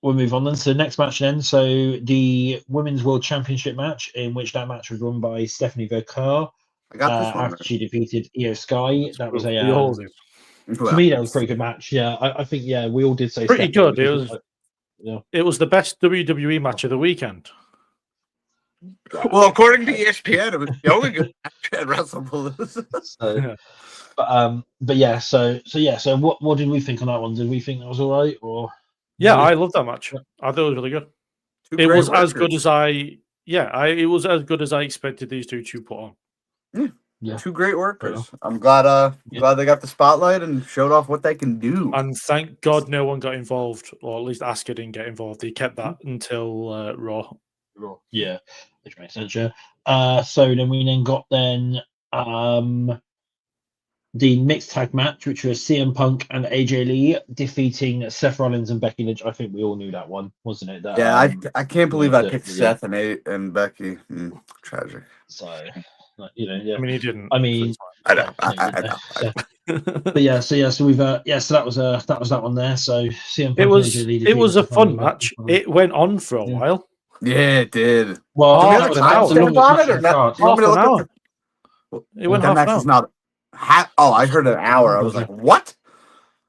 C: We'll move on then. So next match then. So the Women's World Championship match, in which that match was won by Stephanie Verkar
E: I got this one.
C: after she defeated Io Sky. That was
A: We all did.
C: to me that was a pretty good match. Yeah, I think we all did say
A: Pretty
C: Stephanie
A: good. It
C: because,
A: was.
C: yeah.
A: It was the best WWE match of the weekend.
E: Well, according to ESPN, it was the only good match at WrestlePalooza.
C: So,
A: Yeah.
C: but yeah. So what did we think on that one? Did we think that was all right or?
A: Yeah, I love that match. I thought it was really good.
E: Two
A: It
E: great
A: was as good
E: workers.
A: as it was as good as I expected these two to put on.
C: Yeah.
E: Two great workers. I'm glad glad they got the spotlight and showed off what they can do.
A: And thank God no one got involved, or at least Asuka didn't get involved. They kept that until Raw.
C: Yeah, which makes sense. Yeah. So then we got the mixed tag match, which was CM Punk and AJ Lee defeating Seth Rollins and Becky Lynch. I think we all knew that one, wasn't it? That,
E: Yeah, I can't believe I
C: yeah,
E: picked
C: yeah.
E: Seth and Becky. Tragic.
C: So, yeah.
A: I mean, he didn't.
C: I mean,
E: I know.
C: no,
E: I
C: you didn't,
E: know.
C: so- but yeah, so we've so that was that one there. So CM Punk
A: It was
C: and AJ Lee
A: it was a
C: defeated Seth
A: fun
C: Rollins and
A: match.
C: Becky Lynch.
A: It went on for a
C: Yeah.
A: while.
E: Yeah, it did.
C: Well,
A: Oh,
E: Do we
A: it
E: have
A: was
E: a
A: an hour.
E: timestamp on it or not? Do you want me to
A: Half an
E: look
A: hour.
E: up
A: It went
E: that
A: half an
E: match is
A: hour.
E: not half. Oh, I heard an hour. I was like, what?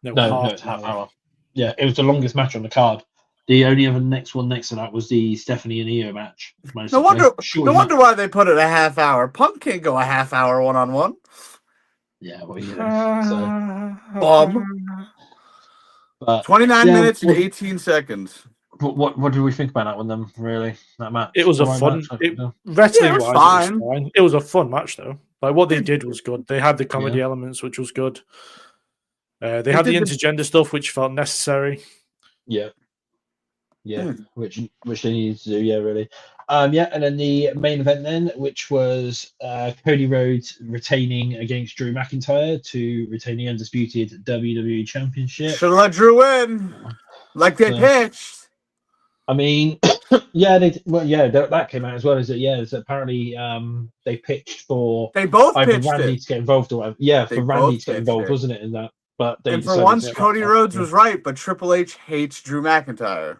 C: No, it's half hour. Yeah, it was the longest match on the card. The only other next to that was the Stephanie and Io match.
E: No wonder why they put it a half hour. Punk can't go a half hour 1-on-1.
C: Yeah, well, so
E: Bum.
C: but
E: 29
C: yeah,
E: minutes and 18 seconds.
C: what did we think about that one then? Really, that match?
A: It was a
C: Alright
A: fun.
C: match, I think, no.
A: Wrestling
E: Yeah, it was
A: wise,
E: fine.
A: it was fine. It was a fun match though. Like what they did was good. They had the comedy elements, which was good. They had the intergender stuff, which felt necessary.
C: Yeah, which they needed to do. Yeah, really. And then the main event then, which was Cody Rhodes retaining against Drew McIntyre to retain the undisputed WWE Championship.
E: Should have let Drew win, like they pitched.
C: I mean, that came out as well. Is it? Yeah, it's apparently they pitched for
E: They both
C: either
E: pitched
C: Randy
E: it.
C: to get involved or whatever. Yeah,
E: They
C: for Randy
E: both
C: to get
E: pitched
C: involved,
E: it.
C: wasn't it? In that, but they
E: And for
C: decided
E: once,
C: to-
E: Cody Rhodes was right, but Triple H hates Drew McIntyre.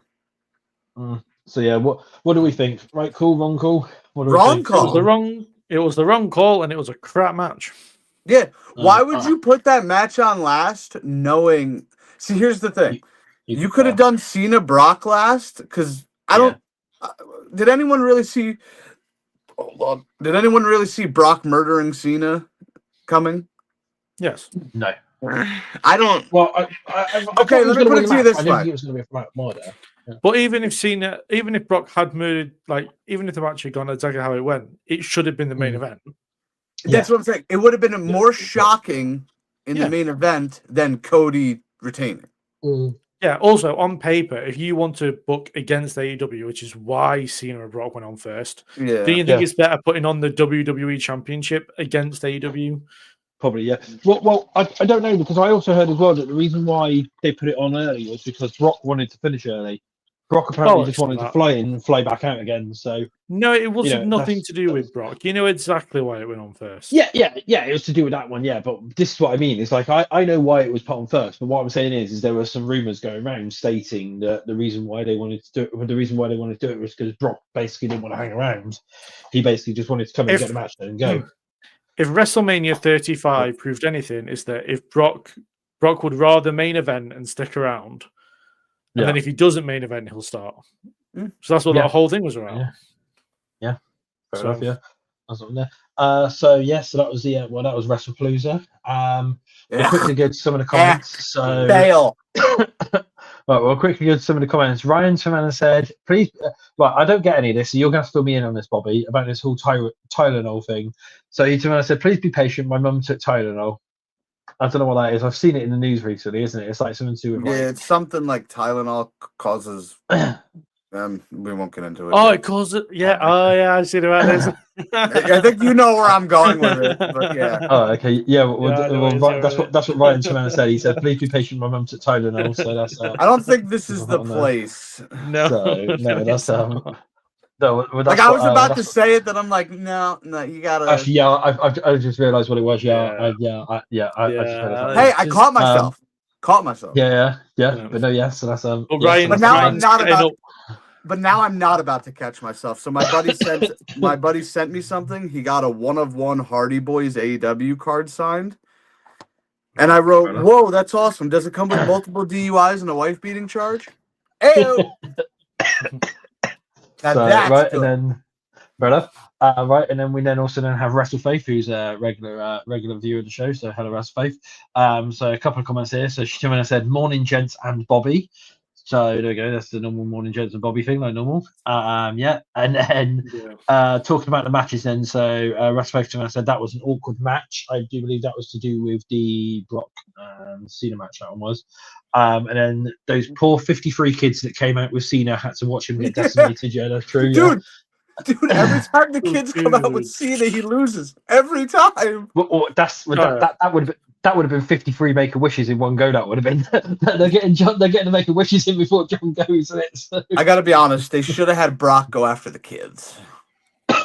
C: So yeah, what do we think? Right, cool, wrong call. What do we
E: Wrong
C: think?
E: call.
A: It was the wrong call, and it was a crap match.
E: Yeah. Why would
C: alright.
E: you put that match on last knowing? See, here's the thing. You could have
C: tell.
E: done Cena Brock last because I don't. Did anyone really see? Hold on. Did anyone really see Brock murdering Cena coming?
A: Yes.
C: No.
E: I don't.
C: Well,
E: Okay, let me put it to you this
C: I didn't
E: way.
C: think it was going to be a murder.
A: But even if Brock had murdered, like, even if the match had gone exactly how it went, it should have been the main event.
E: That's what I'm saying. It would have been more shocking in the main event than Cody retaining.
A: Yeah. Also, on paper, if you want to book against AEW, which is why Cena and Brock went on first, do you think it's better putting on the WWE Championship against AEW?
C: Probably, yeah. Well, I don't know, because I also heard as well that the reason why they put it on early was because Brock wanted to finish early. Brock apparently just wanted to fly in and fly back out again. So
A: no, it wasn't nothing
C: that's-
A: to do with Brock. You know exactly why it went on first.
C: Yeah, it was to do with that one, yeah. But this is what I mean. It's like I know why it was put on first, but what I'm saying is there were some rumors going around stating that the reason why they wanted to do it was because Brock basically didn't want to hang around. He basically just wanted to come and get the match done and go.
A: If WrestleMania 35 proved anything, is that if Brock would rather main event and stick around, and then if he doesn't main event, he'll start. So that's what the whole thing was around.
C: Yeah. Fair enough, yeah. That's what there. So that was that was WrestlePalooza. We'll quickly go to some of the comments. So
E: fail.
C: Right, well, quickly go to some of the comments. Ryan Savannah said, please, right, I don't get any of this, so you're going to have to fill me in on this, Bobby, about this whole Tylenol thing. So Savannah said, please be patient. My mum took Tylenol. I don't know what that is. I've seen it in the news recently, isn't it? It's like something to do with
E: Yeah, it's something like Tylenol causes. We won't get into it.
A: Oh, it causes. Yeah. Oh, yeah. I've seen about this.
E: I think you know where I'm going with it, but yeah.
C: Oh, okay. Yeah, that's
A: what
C: what Ryan Savannah said. He said, please be patient. My mum took Tylenol. So that's.
E: I don't think this is the place.
A: No,
C: So, no, that's No, well,
E: like I was about to say it, that I'm like, no, you gotta.
C: Actually, yeah, I just realised what it was. I just
E: Hey, I caught myself.
C: Yeah. But no, yeah. So that's
A: Well,
C: yeah,
E: but now I'm not about. But now I'm not about to catch myself. So my buddy sent me something. He got a 1-of-1 Hardy Boys AEW card signed, and I wrote, "Whoa, that's awesome! Does it come with multiple DUIs and a wife beating charge?" Ayo.
C: Right, good. And then fair enough. Right, and then we also have WrestleFaith, who's a regular viewer of the show. So hello, WrestleFaith. So a couple of comments here. So she said, "Morning, gents and Bobby." So there we go. That's the normal morning, gents and Bobby thing, like normal. Yeah, and then talking about the matches. Then so WrestleFaith said that was an awkward match. I do believe that was to do with the Brock Cena match. That one was. And then those poor 53 kids that came out with Cena had to watch him get decimated. Yeah, that's true.
E: Dude, every time the kids come out with Cena, he loses. Every time.
C: That would have been 53 Make-A-Wishes in one go. That would have been. They're getting the Make-A-Wishes in before John goes. So.
E: I got to be honest. They should have had Brock go after the kids.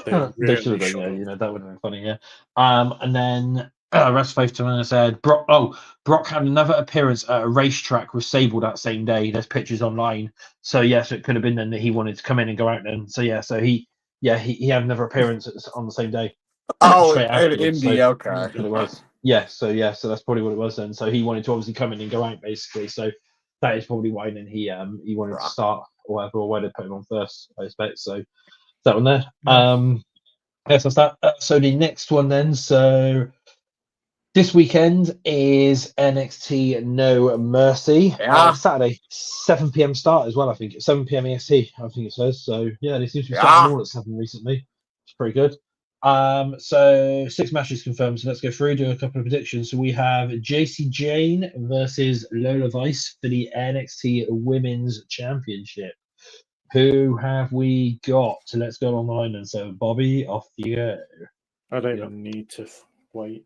C: They should have done. Yeah, that would have been funny. Yeah. And then WrestleFaith said Brock had another appearance at a racetrack with Sable that same day. There's pictures online. So yes, it could have been then that he wanted to come in and go out then. So yeah, so he had another appearance on the same day.
E: Oh, in India, okay.
C: It was. Yeah, so that's probably what it was then. So he wanted to obviously come in and go out basically. So that is probably why then he wanted to start or whatever, or why they put him on first, I expect. So that one there. Yes, that's that. So the next one then. So this weekend is NXT No Mercy. Saturday, 7 p.m. start as well, I think. 7 p.m. EST, I think it says. So yeah, they seem to be starting all at 7 recently. It's pretty good. So 6 matches confirmed. So let's go through, do a couple of predictions. So we have JC Jane versus Lola Vice for the NXT Women's Championship. Who have we got? So let's go online and so Bobby, off you go.
A: I don't even need to wait.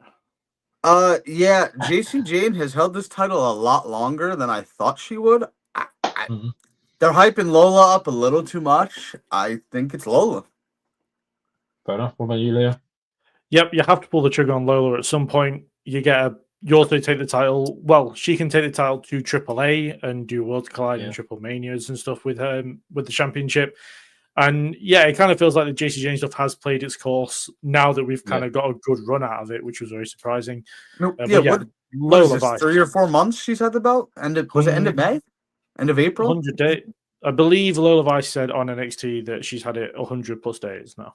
E: Yeah, JC Jane has held this title a lot longer than I thought she would. They're hyping Lola up a little too much. I think it's Lola.
C: Fair enough. What about you, Leo?
A: Yep, you have to pull the trigger on Lola at some point. You also take the title. Well, she can take the title to AAA and do World Collide and Triple Manias and stuff with the championship. And yeah, it kind of feels like the JC Jane stuff has played its course now that we've kind of got a good run out of it, which was very surprising.
E: Lola Vice, 3 or 4 months she's had the belt? Was it end of May? End of April?
A: 100 days. I believe Lola Vice said on NXT that she's had it 100 plus days now.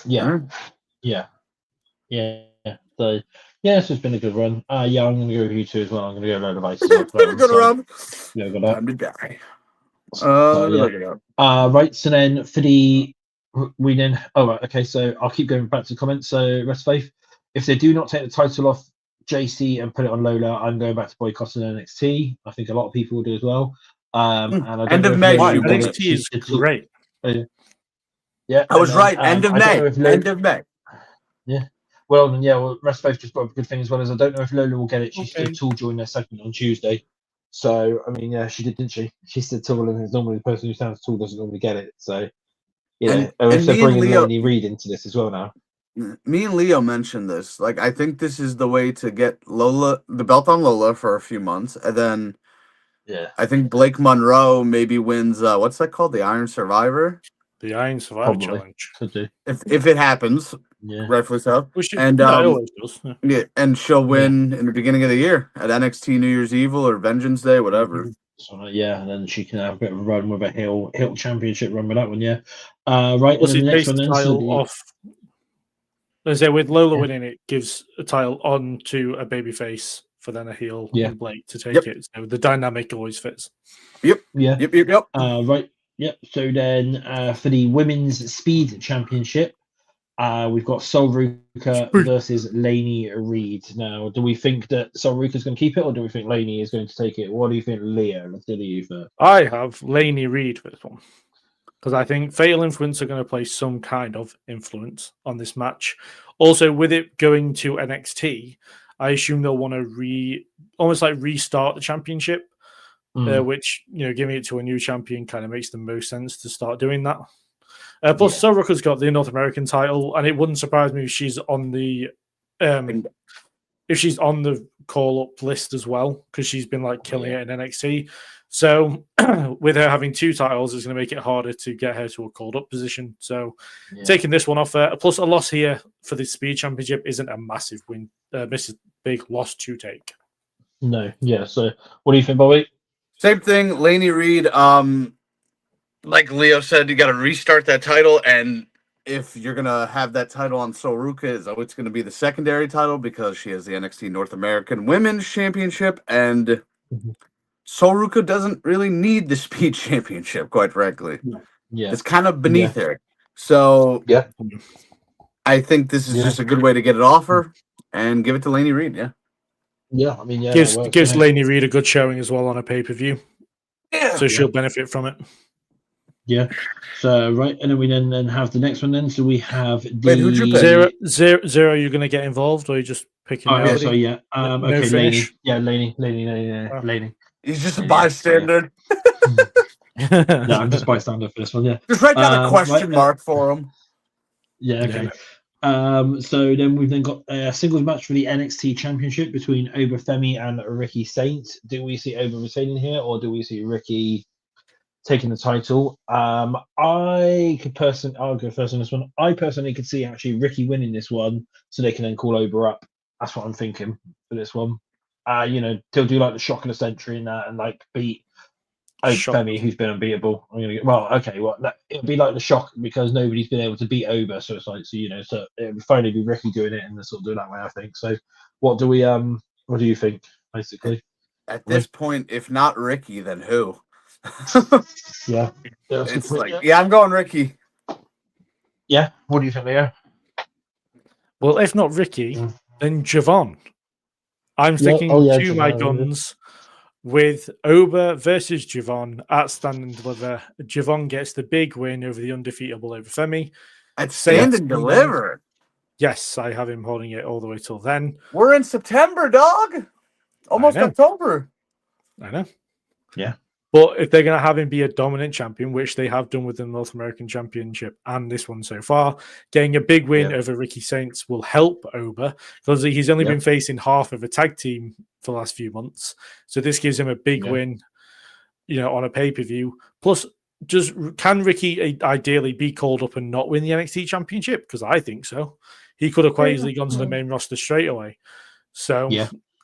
C: Yeah. So it's just been a good run. I'm going to go with you two as well. I'm going to go Lola Vice.
E: It's been a good run.
C: Yeah, got that.
E: Time to die.
C: Look it up. Right. So then for the okay. So I'll keep going back to the comments. So Rest Faith, if they do not take the title off JC and put it on Lola, I'm going back to boycotting NXT. I think a lot of people will do as well. And I don't
E: end of May.
A: NXT is great.
C: Yeah,
E: I was right. End of May. End of May.
C: Yeah. Well, then, Rest Faith just brought up a good thing as well as I don't know if Lola will get it. She stood tall during their segment on Tuesday. So, I mean, yeah, she did, didn't she? She stood tall, and normally the person who stands tall doesn't normally get it. So, and they're bringing Melanie Reed into this as well now.
E: Me and Leo mentioned this. Like, I think this is the way to get the belt on Lola for a few months, and then I think Blake Monroe maybe wins. What's that called? The Iron Survivor.
A: The Iron Survivor Challenge.
C: Could do.
E: If it happens, rightfully so.
A: And it always does.
E: And she'll win in the beginning of the year at NXT New Year's Evil or Vengeance Day, whatever.
C: So, and then she can have a bit of a run with a Hill Championship run with that one. Right.
A: Well, the next one title off. Let's say with Lola winning, it gives a title on to a babyface for then a heel
C: Yeah.
A: and Blake to take it. So the dynamic always fits.
C: Yep.
E: Yep.
C: Yep. So then for the women's speed championship, we've got Sol Ruka versus Lainey Reed. Now, do we think that Sol Ruka is going to keep it, or do we think Lainey is going to take it? What do you think, Leo? Let's do you first.
A: I have Lainey Reed for this one because I think Fatal Influence are going to play some kind of influence on this match. Also, with it going to NXT, I assume they'll want to almost like restart the championship, which, giving it to a new champion kind of makes the most sense to start doing that. Plus, Sol Ruka's got the North American title, and it wouldn't surprise me if she's on the call-up list as well, because she's been killing it in NXT. So with her having 2 titles, it's going to make it harder to get her to a called-up position. So taking this one off her, plus a loss here for the Speed Championship isn't a massive win, big loss to take.
C: No, yeah. So what do you think, Bobby?
E: Same thing, Lainey Reed. Like Leo said, you got to restart that title, and if you're gonna have that title on Sol Ruka, it's going to be the secondary title because she has the NXT North American Women's Championship, and Sol Ruka doesn't really need the Speed Championship, quite frankly.
C: Yeah,
E: it's kind of beneath her. So I think this is just a good way to get it off her and give it to Lainey Reed.
C: Yeah, I mean,
A: gives Lainey Reed a good showing as well on a pay-per-view. So she'll benefit from it.
C: Yeah. So right, and then we then have the next one. Then so we have the
E: Wait, who'd you pick?
A: Zero. You're going to get involved, or are you just picking?
C: Okay.
A: Finish?
C: Lainey.
E: He's just a bystander.
C: No, I'm just bystander for this one. Yeah.
E: Just write down a question mark for him.
C: Yeah. Okay. So then we've got a singles match for the NXT Championship between Obafemi and Ricky Saints. Do we see Oba retaining here, or do we see Ricky taking the title? I'll go first on this one. I personally could see actually Ricky winning this one, so they can then call Oba up. That's what I'm thinking for this one. They'll do the shock of the century and that, and beat Femi, who's been unbeatable. It'll be like the shock because nobody's been able to beat Oba, so it's so it would finally be Ricky doing it and sort of do it that way, I think. So what do you think, basically?
E: At this point, if not Ricky, then who?
C: It's
E: I'm going Ricky.
C: Yeah, what do you think, Leo?
A: Well, if not Ricky, then Javon. I'm sticking to my guns with Oba versus Javon at Stand and Deliver. Javon gets the big win over the undefeatable Obafemi.
E: At Stand and Deliver?
A: Yes, I have him holding it all the way till then.
E: We're in September, dog. Almost October.
A: I know.
C: Yeah.
A: But if they're going to have him be a dominant champion, which they have done with the North American Championship and this one so far, getting a big win over Ricky Saints will help Oba because he's only been facing half of a tag team for the last few months. So this gives him a big win, on a pay-per-view. Plus, can Ricky ideally be called up and not win the NXT Championship? Because I think so. He could have quite easily gone to the main roster straight away. So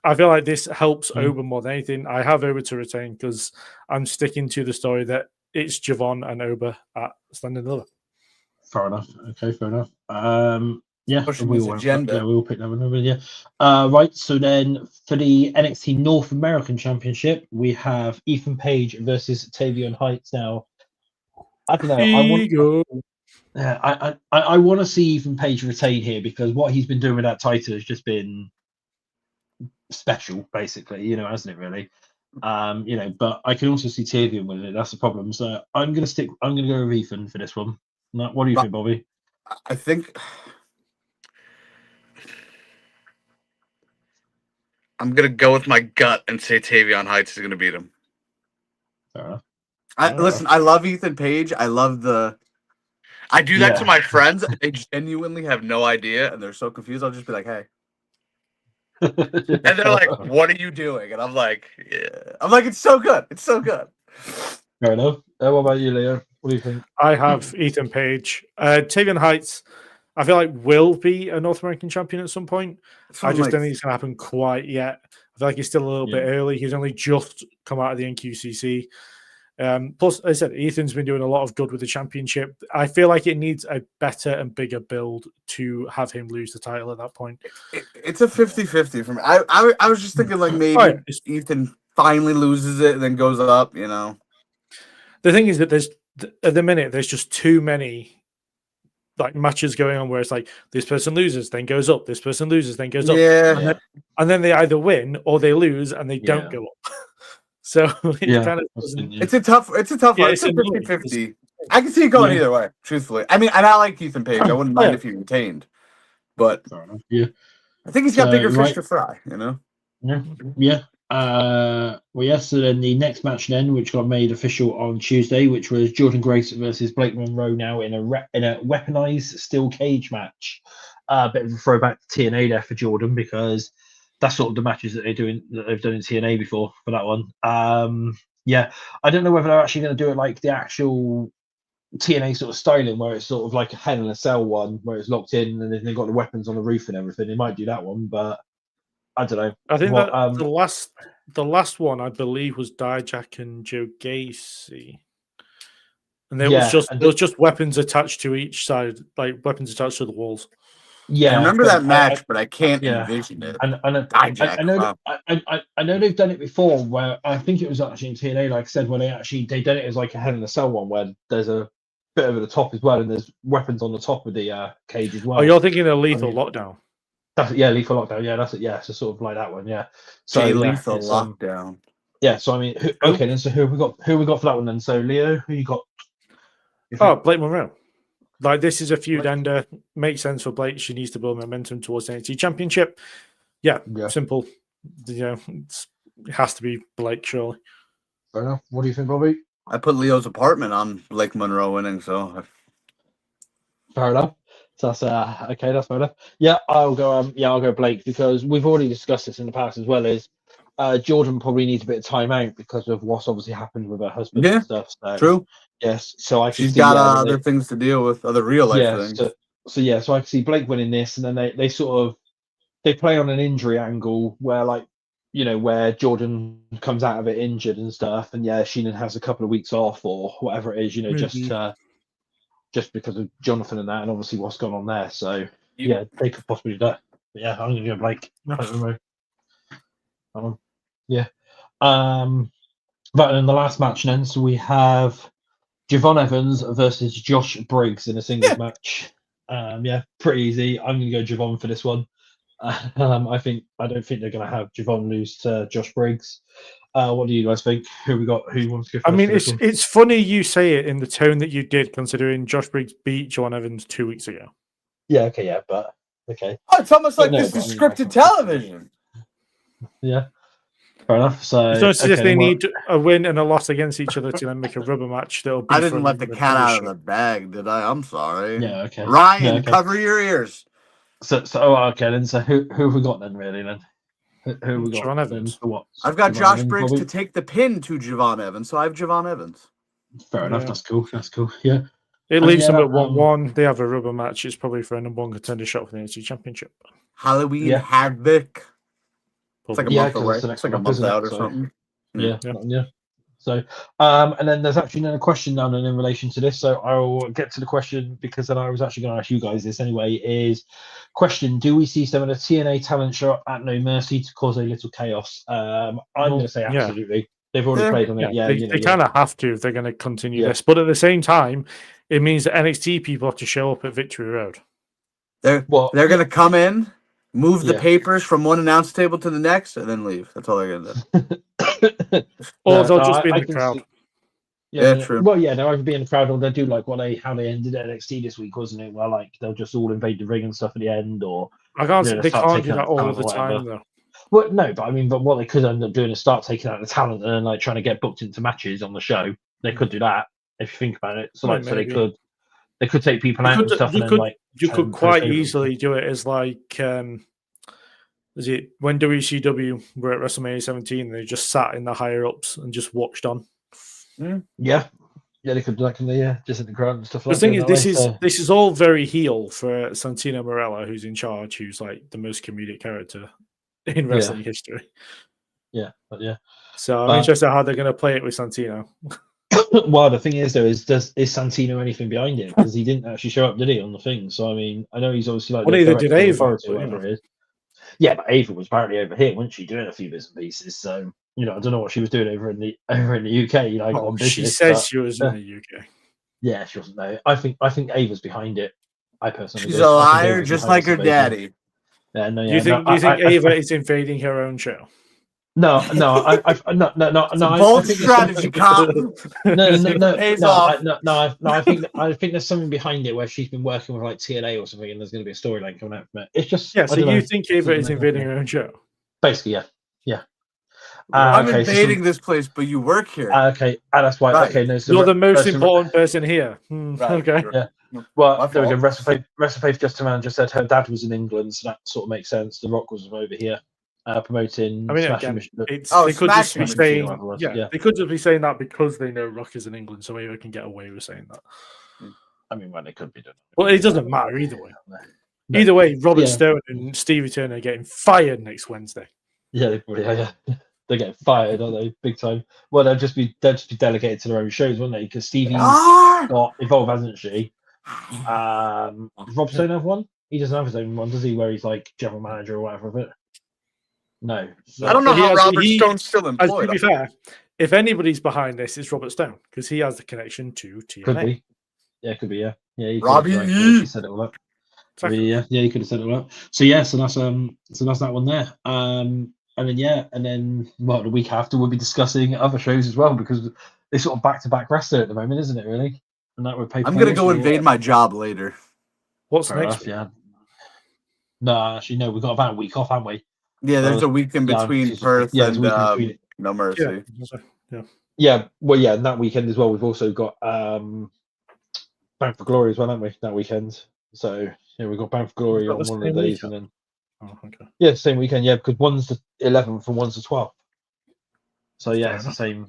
A: I feel like this helps Oba more than anything. I have Oba to retain because I'm sticking to the story that it's Javon and Oba at Stand and Deliver.
C: Fair enough. Okay, fair enough.
E: We'll
C: pick that one over. Right, so then for the NXT North American Championship, we have Ethan Page versus Tavion Heights. Now, I don't know. I want to see Ethan Page retain here because what he's been doing with that title has just been special, basically, hasn't it really? But I can also see Tavion with it. That's the problem. So I'm gonna go with Ethan for this one. What do you think, Bobby?
E: I think I'm gonna go with my gut and say Tavion Heights is gonna beat him.
C: Fair enough.
E: Listen, I love Ethan Page. I do that to my friends. They genuinely have no idea and they're so confused. I'll just be like, hey. And they're like, what are you doing? And I'm like, it's so good. It's so good.
C: Fair enough. What about you, Leo? What do you think?
A: I have Ethan Page. Tavion Heights, I feel like will be a North American champion at some point. I just don't think it's going to happen quite yet. I feel like he's still a little bit early. He's only just come out of the NQCC. Plus, as I said, Ethan's been doing a lot of good with the championship. I feel like it needs a better and bigger build to have him lose the title at that point.
E: It's a 50-50 for me. I was just thinking like maybe Ethan finally loses it and then goes up, you know.
A: The thing is that at the minute there's just too many like matches going on where it's like this person loses, then goes up, this person loses, then goes up. And then they either win or they lose and they don't go up. So it kind of
E: it's a tough one. It's a 50-50. I can see it going either way, truthfully. I mean, and I like Ethan Page. I wouldn't mind if he retained. But I think he's got bigger fish to fry, you know?
C: Yeah. So then the next match then, which got made official on Tuesday, which was Jordan Grace versus Blake Monroe now in a weaponized steel cage match. A bit of a throwback to TNA there for Jordan, because that's sort of the matches that they've done in TNA before for that one. I don't know whether they're actually going to do it like the actual TNA sort of styling, where it's sort of like a Hell in a Cell one, where it's locked in and then they've got the weapons on the roof and everything. They might do that one, but I don't know.
A: I think that the last one, I believe, was Dijak and Joe Gacy, and there was just weapons attached to each side, like weapons attached to the walls.
E: Yeah, I remember that match, but I can't envision it.
C: I know they've done it before, where I think it was actually in TNA, like I said, when they done it as like a Hell in a Cell one, where there's a bit over the top as well, and there's weapons on the top of the cage as well.
A: Oh, you're thinking of Lethal Lockdown?
C: Lethal Lockdown. Yeah, that's it. Yeah, so sort of like that one. Yeah. So
E: Lethal Lockdown.
C: Yeah. So I mean, then so who have we got? Who have we got for that one then? So Leo, who you got?
A: Blake Monroe. Like, this is a feud ender. Makes sense for Blake. She needs to build momentum towards the NXT Championship. Yeah, simple. You know, it has to be Blake, surely.
C: Fair enough. What do you think, Bobby?
E: I put Leo's apartment on Blake Monroe winning, so.
C: Fair enough. So that's okay. That's fair enough. Yeah, I'll go Blake, because we've already discussed this in the past as well. Is Jordan probably needs a bit of time out because of what's obviously happened with her husband and stuff. So,
E: true.
C: Yes, so
E: she's got other things to deal with, other real life things.
C: So I can see Blake winning this, and then they sort of play on an injury angle where, like, you know, where Jordan comes out of it injured and stuff, and Sheenan has a couple of weeks off or whatever it is, you know, just because of Jonathan and that, and obviously what's gone on there. So they could possibly do that. But I'm going to go Blake. But in the last match then, so we have Javon Evans versus Josh Briggs in a singles match. Pretty easy. I'm going to go Javon for this one. I don't think they're going to have Javon lose to Josh Briggs. What do you guys think? Who wants to go first?
A: I mean, it's funny you say it in the tone that you did, considering Josh Briggs beat Javon Evans 2 weeks ago.
C: Yeah, okay, yeah, but okay.
E: Oh, it's almost like this is scripted television.
C: Yeah. Fair enough. So
A: it's not as if they need a win and a loss against each other to then make a rubber match.
E: I didn't let the cat out of the bag, did I? I'm sorry.
C: Yeah, okay.
E: Ryan, cover your ears.
C: So okay then. So who have we got then, really? Then who we got?
A: Javon Evans.
C: For what?
E: I've got Josh Briggs to take the pin to Javon Evans, so I have Javon Evans.
C: Fair enough. That's cool. Yeah.
A: It leaves them at 1-1. They have a rubber match. It's probably for a number one contender shot for the NXT Championship.
E: Halloween Havoc. It's like a month away. It's like a month out or something.
C: Yeah. So, and then there's actually another question down in relation to this. So I'll get to the question, because then I was actually going to ask you guys this anyway. Is question: do we see some of the TNA talent show at No Mercy to cause a little chaos? I'm going to say absolutely. They've already played on it. Yeah,
A: they kind of have to if they're going to continue this. But at the same time, it means that NXT people have to show up at Victory Road.
E: They're going to come in, move the papers from one announce table to the next, and then leave. That's all they're going to do.
A: Or they'll just be in the crowd.
E: True.
C: Well, they'll either be in the crowd, or they'll do like how they ended NXT this week, wasn't it? Where like they'll just all invade the ring and stuff at the end, or
A: they can't do that all the time though.
C: Well, no, but what they could end up doing is start taking out the talent and like trying to get booked into matches on the show. They could do that if you think about it. So so they could take people out and stuff.
A: You could quite easily do it as like is it when WCW were at WrestleMania 17? They just sat in the higher ups and just watched on.
C: Yeah, they could do that. Just in the crowd and stuff.
A: The thing is, this is all very heel for Santino Marella, who's in charge, who's like the most comedic character in wrestling history.
C: Yeah.
A: So I'm interested how they're going to play it with Santino.
C: Well, the thing is, though, is Santino anything behind it? Because he didn't actually show up, did he, on the thing? So I mean, I know he's obviously like
A: Well,
C: the
A: neither
C: director
A: did
C: of
A: Ava,
C: authority or
A: but,
C: whatever it is. Yeah, but Ava was apparently over here, wasn't she, doing a few bits and pieces? So I don't know what she was doing over in the UK, like on business.
A: She said
C: but,
A: she was in the UK.
C: Yeah, she wasn't there. I think Ava's behind it. I personally,
E: She's a liar, just like her daddy.
C: Yeah, no, yeah.
A: You think Ava is invading her own show?
C: No, no,
E: It's a
C: I
E: bold
C: think
E: strategy, cop.
C: No, I think there's something behind it where she's been working with like TLA or something, and there's going to be a storyline coming out from it. It's just
A: yeah. So you think Ava is invading her own show?
C: Basically, yeah.
E: I'm invading this place, but you work here.
C: Okay, that's why.
E: Right.
C: Okay, no, so
A: You're the most important person here.
E: Right.
A: Okay.
C: Yeah. Well, there we go. Recipe just around just said her dad was in England, so that sort of makes sense. The Rock was over here promoting.
A: I mean,
C: Smashing
A: again,
C: Machine.
A: they could just be saying,
C: yeah,
A: they could just be saying that because they know Rock is in England, so Ava can get away with saying that.
C: I mean, well, they could be doing.
A: Well, it doesn't matter either way.
C: No.
A: Either way, Robert Stone and Stevie Turner are getting fired next Wednesday.
C: Yeah, they probably are. Yeah. They're getting fired, aren't they? Big time. Well, they'll just be delegated to their own shows, won't they? Because Stevie's got involved, hasn't she? Does Rob Stone have one? He doesn't have his own one, does he? Where he's like general manager or whatever of it. No,
E: I don't know how Robert Stone's still employed.
A: To be fair, if anybody's behind this, it's Robert Stone because he has the connection to TNA.
C: Could be. Yeah, could be. Yeah, yeah.
E: Robbie,
C: he said it all up.
A: Exactly.
C: Yeah, he could have said it all up. So yeah, so that's that one there. And then well, the week after we'll be discussing other shows as well because they're sort of back-to-back wrestling at the moment, isn't it? Really, and that would pay.
E: I'm gonna go invade my job later.
A: What's next?
C: Yeah. No, actually, no. We've got about a week off, haven't we?
E: Yeah, there's a week in between Perth and No Mercy.
C: Yeah. Well, yeah, and that weekend as well. We've also got Bound for Glory as well, haven't we? That weekend. So yeah, we've got Bound for Glory on one of the days, and then.
A: Oh, okay.
C: Yeah, same weekend. Yeah, because one's the 11th and one's the 12th. So yeah, it's the same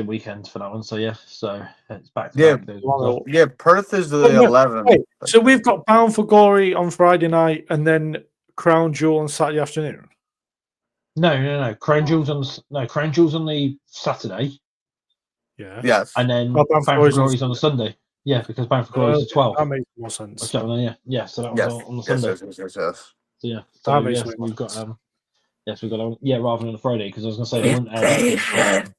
C: weekend for that one. So yeah, so it's back to back.
E: Yeah, Perth is the 11th.
A: Wait, so we've got Bound for Glory on Friday night and then Crown Jewel on Saturday afternoon.
C: No. Crown Jewel's on the Saturday.
A: Yeah.
E: Yes.
C: And then Bound for Glory's on the Sunday. Yeah, because Bound for Glory is the 12th.
A: That makes more sense.
C: Yeah. So that was on the Sunday.
E: Yes.
C: So yeah, we've got rather than a Friday because I was going to say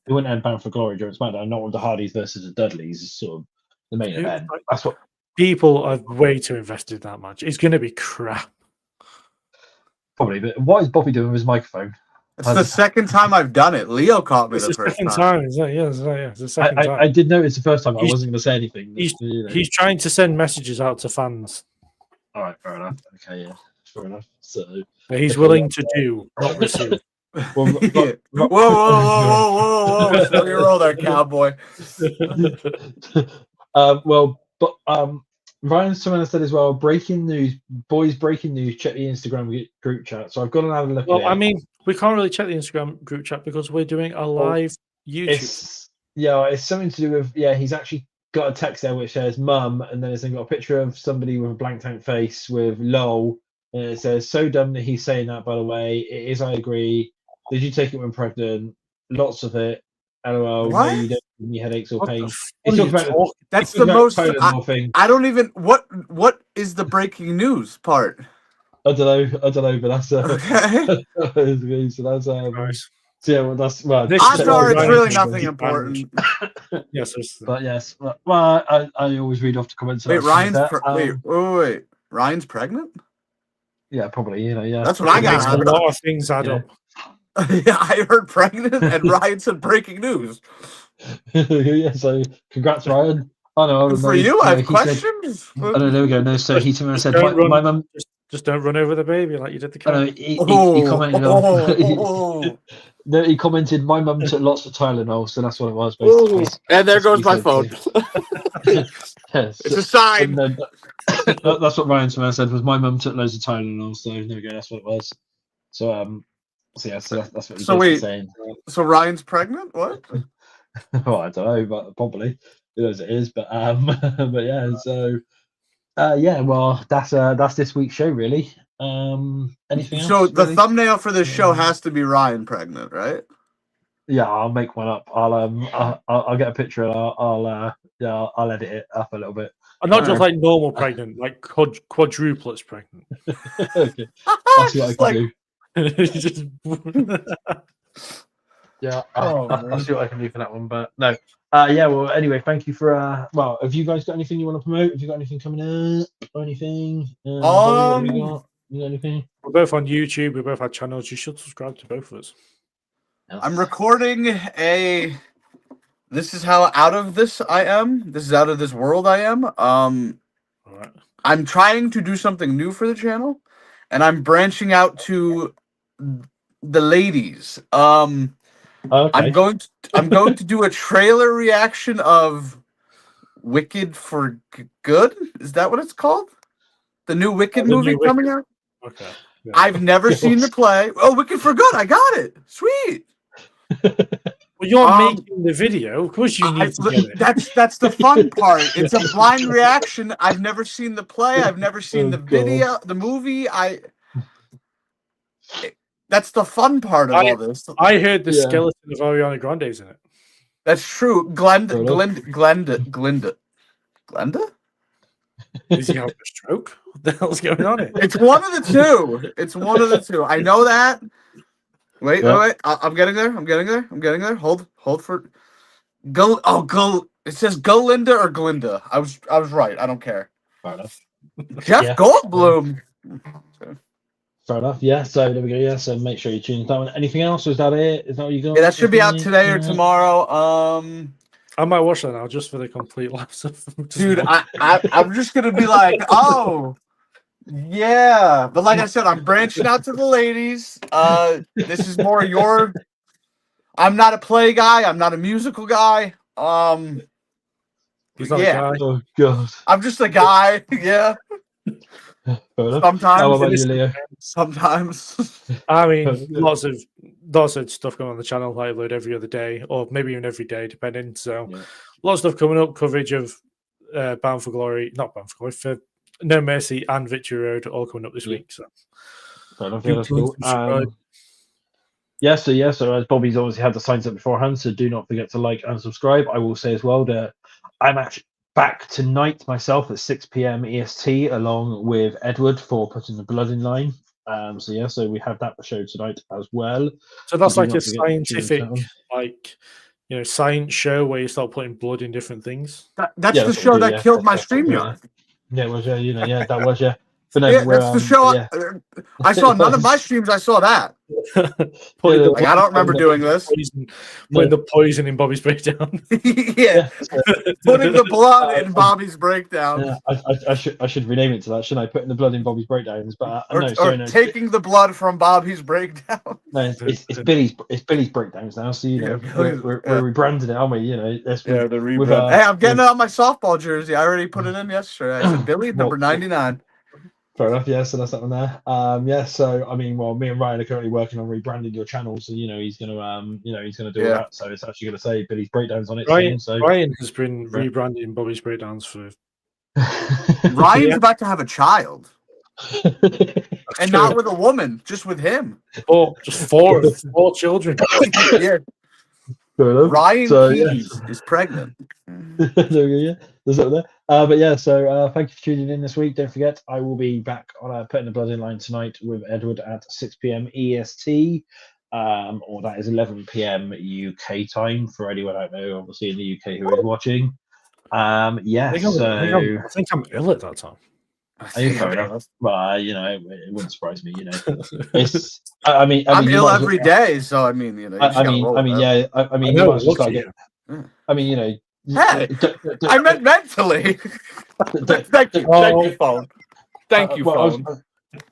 C: they wouldn't end Bound for Glory during SmackDown, not with the Hardys versus the Dudleys. Is sort of the main event. That's what
A: people are way too invested in that match. It's going to be crap.
C: Probably, but what is Bobby doing with his microphone?
E: It's the second time I've done it. Leo caught me the first time.
A: It's the second time.
C: I did notice the first time. I wasn't going to say anything.
A: He's trying to send messages out to fans.
C: All right, fair enough. Okay, yeah. Fair enough. So
A: he's willing to do, not receive.
E: Whoa! Slow your roll there, cowboy.
C: Ryan Samana said as well, breaking news, boys, breaking news, check the Instagram group chat. So I've gone and had a look at it.
A: I mean, we can't really check the Instagram group chat because we're doing a live YouTube.
C: It's something to do with, he's actually got a text there which says mum, and then it's got a picture of somebody with a blank tank face with lol. And it says, so dumb that he's saying that, by the way. It is, I agree. Did you take it when pregnant? Lots of it. LOL.
E: What?
C: No, you don't give me headaches or pain.
E: That's the most. I don't even. What is the breaking news part?
C: I don't know, but that's
E: okay.
C: So that's
A: nice.
C: So yeah, well, that's well.
E: Odds are it's really nothing important.
A: Yes,
C: but yes. Well, I always read off the comments.
E: Wait, wait. Ryan's pregnant?
C: Yeah, probably. Yeah.
E: That's what I got.
A: A lot of things add up.
E: Yeah, I heard pregnant, and Ryan said breaking news.
C: Yeah, so congrats, Ryan. Oh no,
E: for you, I have questions.
C: Oh no, there we go. No, so he said, my mum.
A: Just don't run over the baby like you did the cat.
C: He commented on. No, he commented, my mum took lots of Tylenol, so that's what it was. Basically.
D: And there goes my phone.
C: Yes.
E: It's a sign.
C: That's what Ryan said, was my mum took loads of Tylenol, so there we go, that's what it was. So that's what he's saying.
E: So Ryan's pregnant? What?
C: Well, I don't know, but probably. Who knows it is, but but yeah, so well, that's this week's show, really. Anything else?
E: So the thumbnail for this show has to be Ryan pregnant, right?
C: I'll make one up. I'll get a picture and I'll edit it up a little bit.
A: And not just like normal pregnant, like quadruplets pregnant.
C: Okay. I'll see what I can do.
A: Just...
C: Yeah, I'll see what I can do for that one. But no, well, anyway, thank you for. Well, have you guys got anything you want to promote? Have you got anything coming up or anything? Bobby, you got anything?
A: We're both on YouTube. We both have channels. You should subscribe to both of us.
E: I'm recording a. This is how out of this I am. This is out of this world I am.
A: Right.
E: I'm trying to do something new for the channel, and I'm branching out to the ladies.
C: Okay.
E: I'm going to do a trailer reaction of Wicked for Good. Is that what it's called? The new Wicked movie coming out.
A: Okay. Yeah.
E: I've never seen the play. Oh, Wicked for Good! I got it. Sweet.
A: Well, you're making the video. Of course, you need to get it.
E: That's the fun part. It's a blind reaction. I've never seen the play. I've never seen the video, the movie. That's the fun part of all this.
A: I heard the skeleton of Ariana Grande's in it.
E: That's true. Glenda.
A: Is he having a stroke? What the hell's going on here?
E: It's one of the two. I know that. Wait. I'm getting there. Hold for. Go. It says Golinda or Glinda. I was right. I don't care.
C: Fair enough.
E: Jeff Goldblum.
C: Fair enough. Yeah. So there we go. Yeah. So make sure you tune in that one. Anything else? Is that it? Is that what you got?
E: Yeah, that should be out today or tomorrow.
A: I might watch that now just for the complete lapse of.
E: Dude, I'm just gonna be like, oh. Yeah, but like I said, I'm branching out to the ladies. This is more your. I'm not a play guy. I'm not a musical guy.
A: He's not a guy.
C: Oh God.
E: I'm just a guy. Yeah. Sometimes.
C: How about you, Leo?
E: Sometimes.
A: I mean, lots of stuff going on the channel. I upload every other day, or maybe even every day, depending. So, lots of stuff coming up. Coverage of not Bound for Glory, for No Mercy and Victory Road, all coming up this week. So,
C: that's cool. So as Bobby's obviously had the signs up beforehand, so do not forget to like and subscribe. I will say as well that I'm actually back tonight myself at 6 p.m. EST along with Edward for Putting the Blood in Line. So we have that show tonight as well.
A: So that's like a scientific, science show where you start putting blood in different things.
E: That's the show that killed my StreamYard.
C: Yeah, it was. That was. But no,
E: that's the show. I saw none of my streams. I saw that. I don't remember doing this.
A: Putting the poison in Bobby's breakdown.
E: Putting the blood in Bobby's breakdown.
C: Yeah, I should rename it to that, shouldn't I? Putting the blood in Bobby's breakdowns, but
E: taking the blood from Bobby's breakdown.
C: No, it's Billy's breakdowns now. So we're rebranding it, aren't we?
E: The rebrand. Hey, I'm getting out my softball jersey. I already put it in yesterday. I said Billy, number 99.
C: Fair enough, so that's that one there. So I mean, me and Ryan are currently working on rebranding your channel, so he's gonna do all that. So it's actually gonna say Billy's breakdowns on it.
A: Ryan has been rebranding Bobby's breakdowns for.
E: Ryan's about to have a child, and not with a woman, just with him.
A: Just four children.
E: Yeah. Ryan Keys is pregnant.
C: There's that there. So thank you for tuning in this week. Don't forget, I will be back on Putting the Blood in Line tonight with Edward at 6 p.m. EST, or that is 11 p.m. UK time for anyone I know, obviously in the UK who is watching. I
A: think I'm ill at that time.
C: Well, it wouldn't surprise me. It's.
E: I'm ill every day, so I mean, you might as well start getting. Hey, I meant mentally. Thank you, phone. Thank you, phone.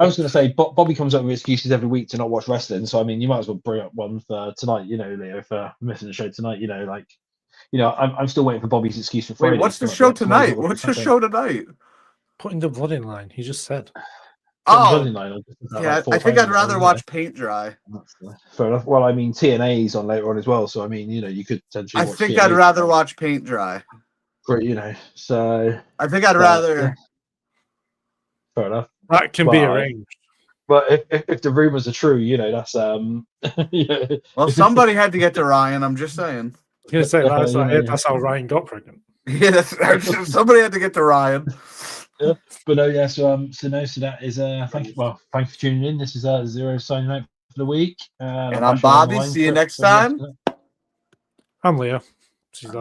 C: I was going to say, Bobby comes up with excuses every week to not watch wrestling, so I mean, you might as well bring up one for tonight. Leo, for missing the show tonight. I'm still waiting for Bobby's excuse for Friday.
E: Wait, what's the show tonight? What's the show tonight?
A: Putting the Blood in Line. He just said.
E: I think I'd rather watch Paint Dry.
C: Fair enough. Well, I mean, TNA's on later on as well, so I mean, you could potentially.
E: I think I'd rather watch Paint Dry.
C: So.
E: I think I'd rather.
C: Fair enough.
A: That can be arranged.
C: But if the rumors are true, that's yeah.
E: Well, somebody had to get to Ryan. I'm just saying.
A: I was gonna say that's how Ryan got pregnant.
E: Yeah, somebody had to get to Ryan.
C: Yeah, but no, yeah. So that is thanks for tuning in. This is Zero signing out for the week.
E: And I'm Bobby. See you next time.
A: I'm Leo. I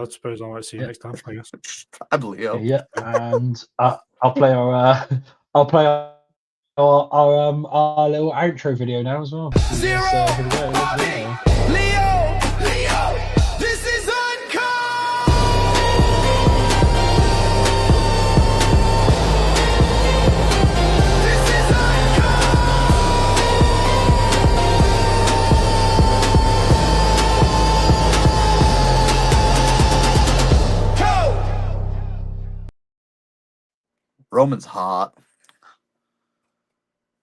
A: suppose I might see you next time. I guess.
E: I'm Leo.
C: Yeah, and I'll play our our little outro video now as well.
B: Zero, Bobby, Leo, this is Uncut. This is Uncut. Go.
E: Roman's hot.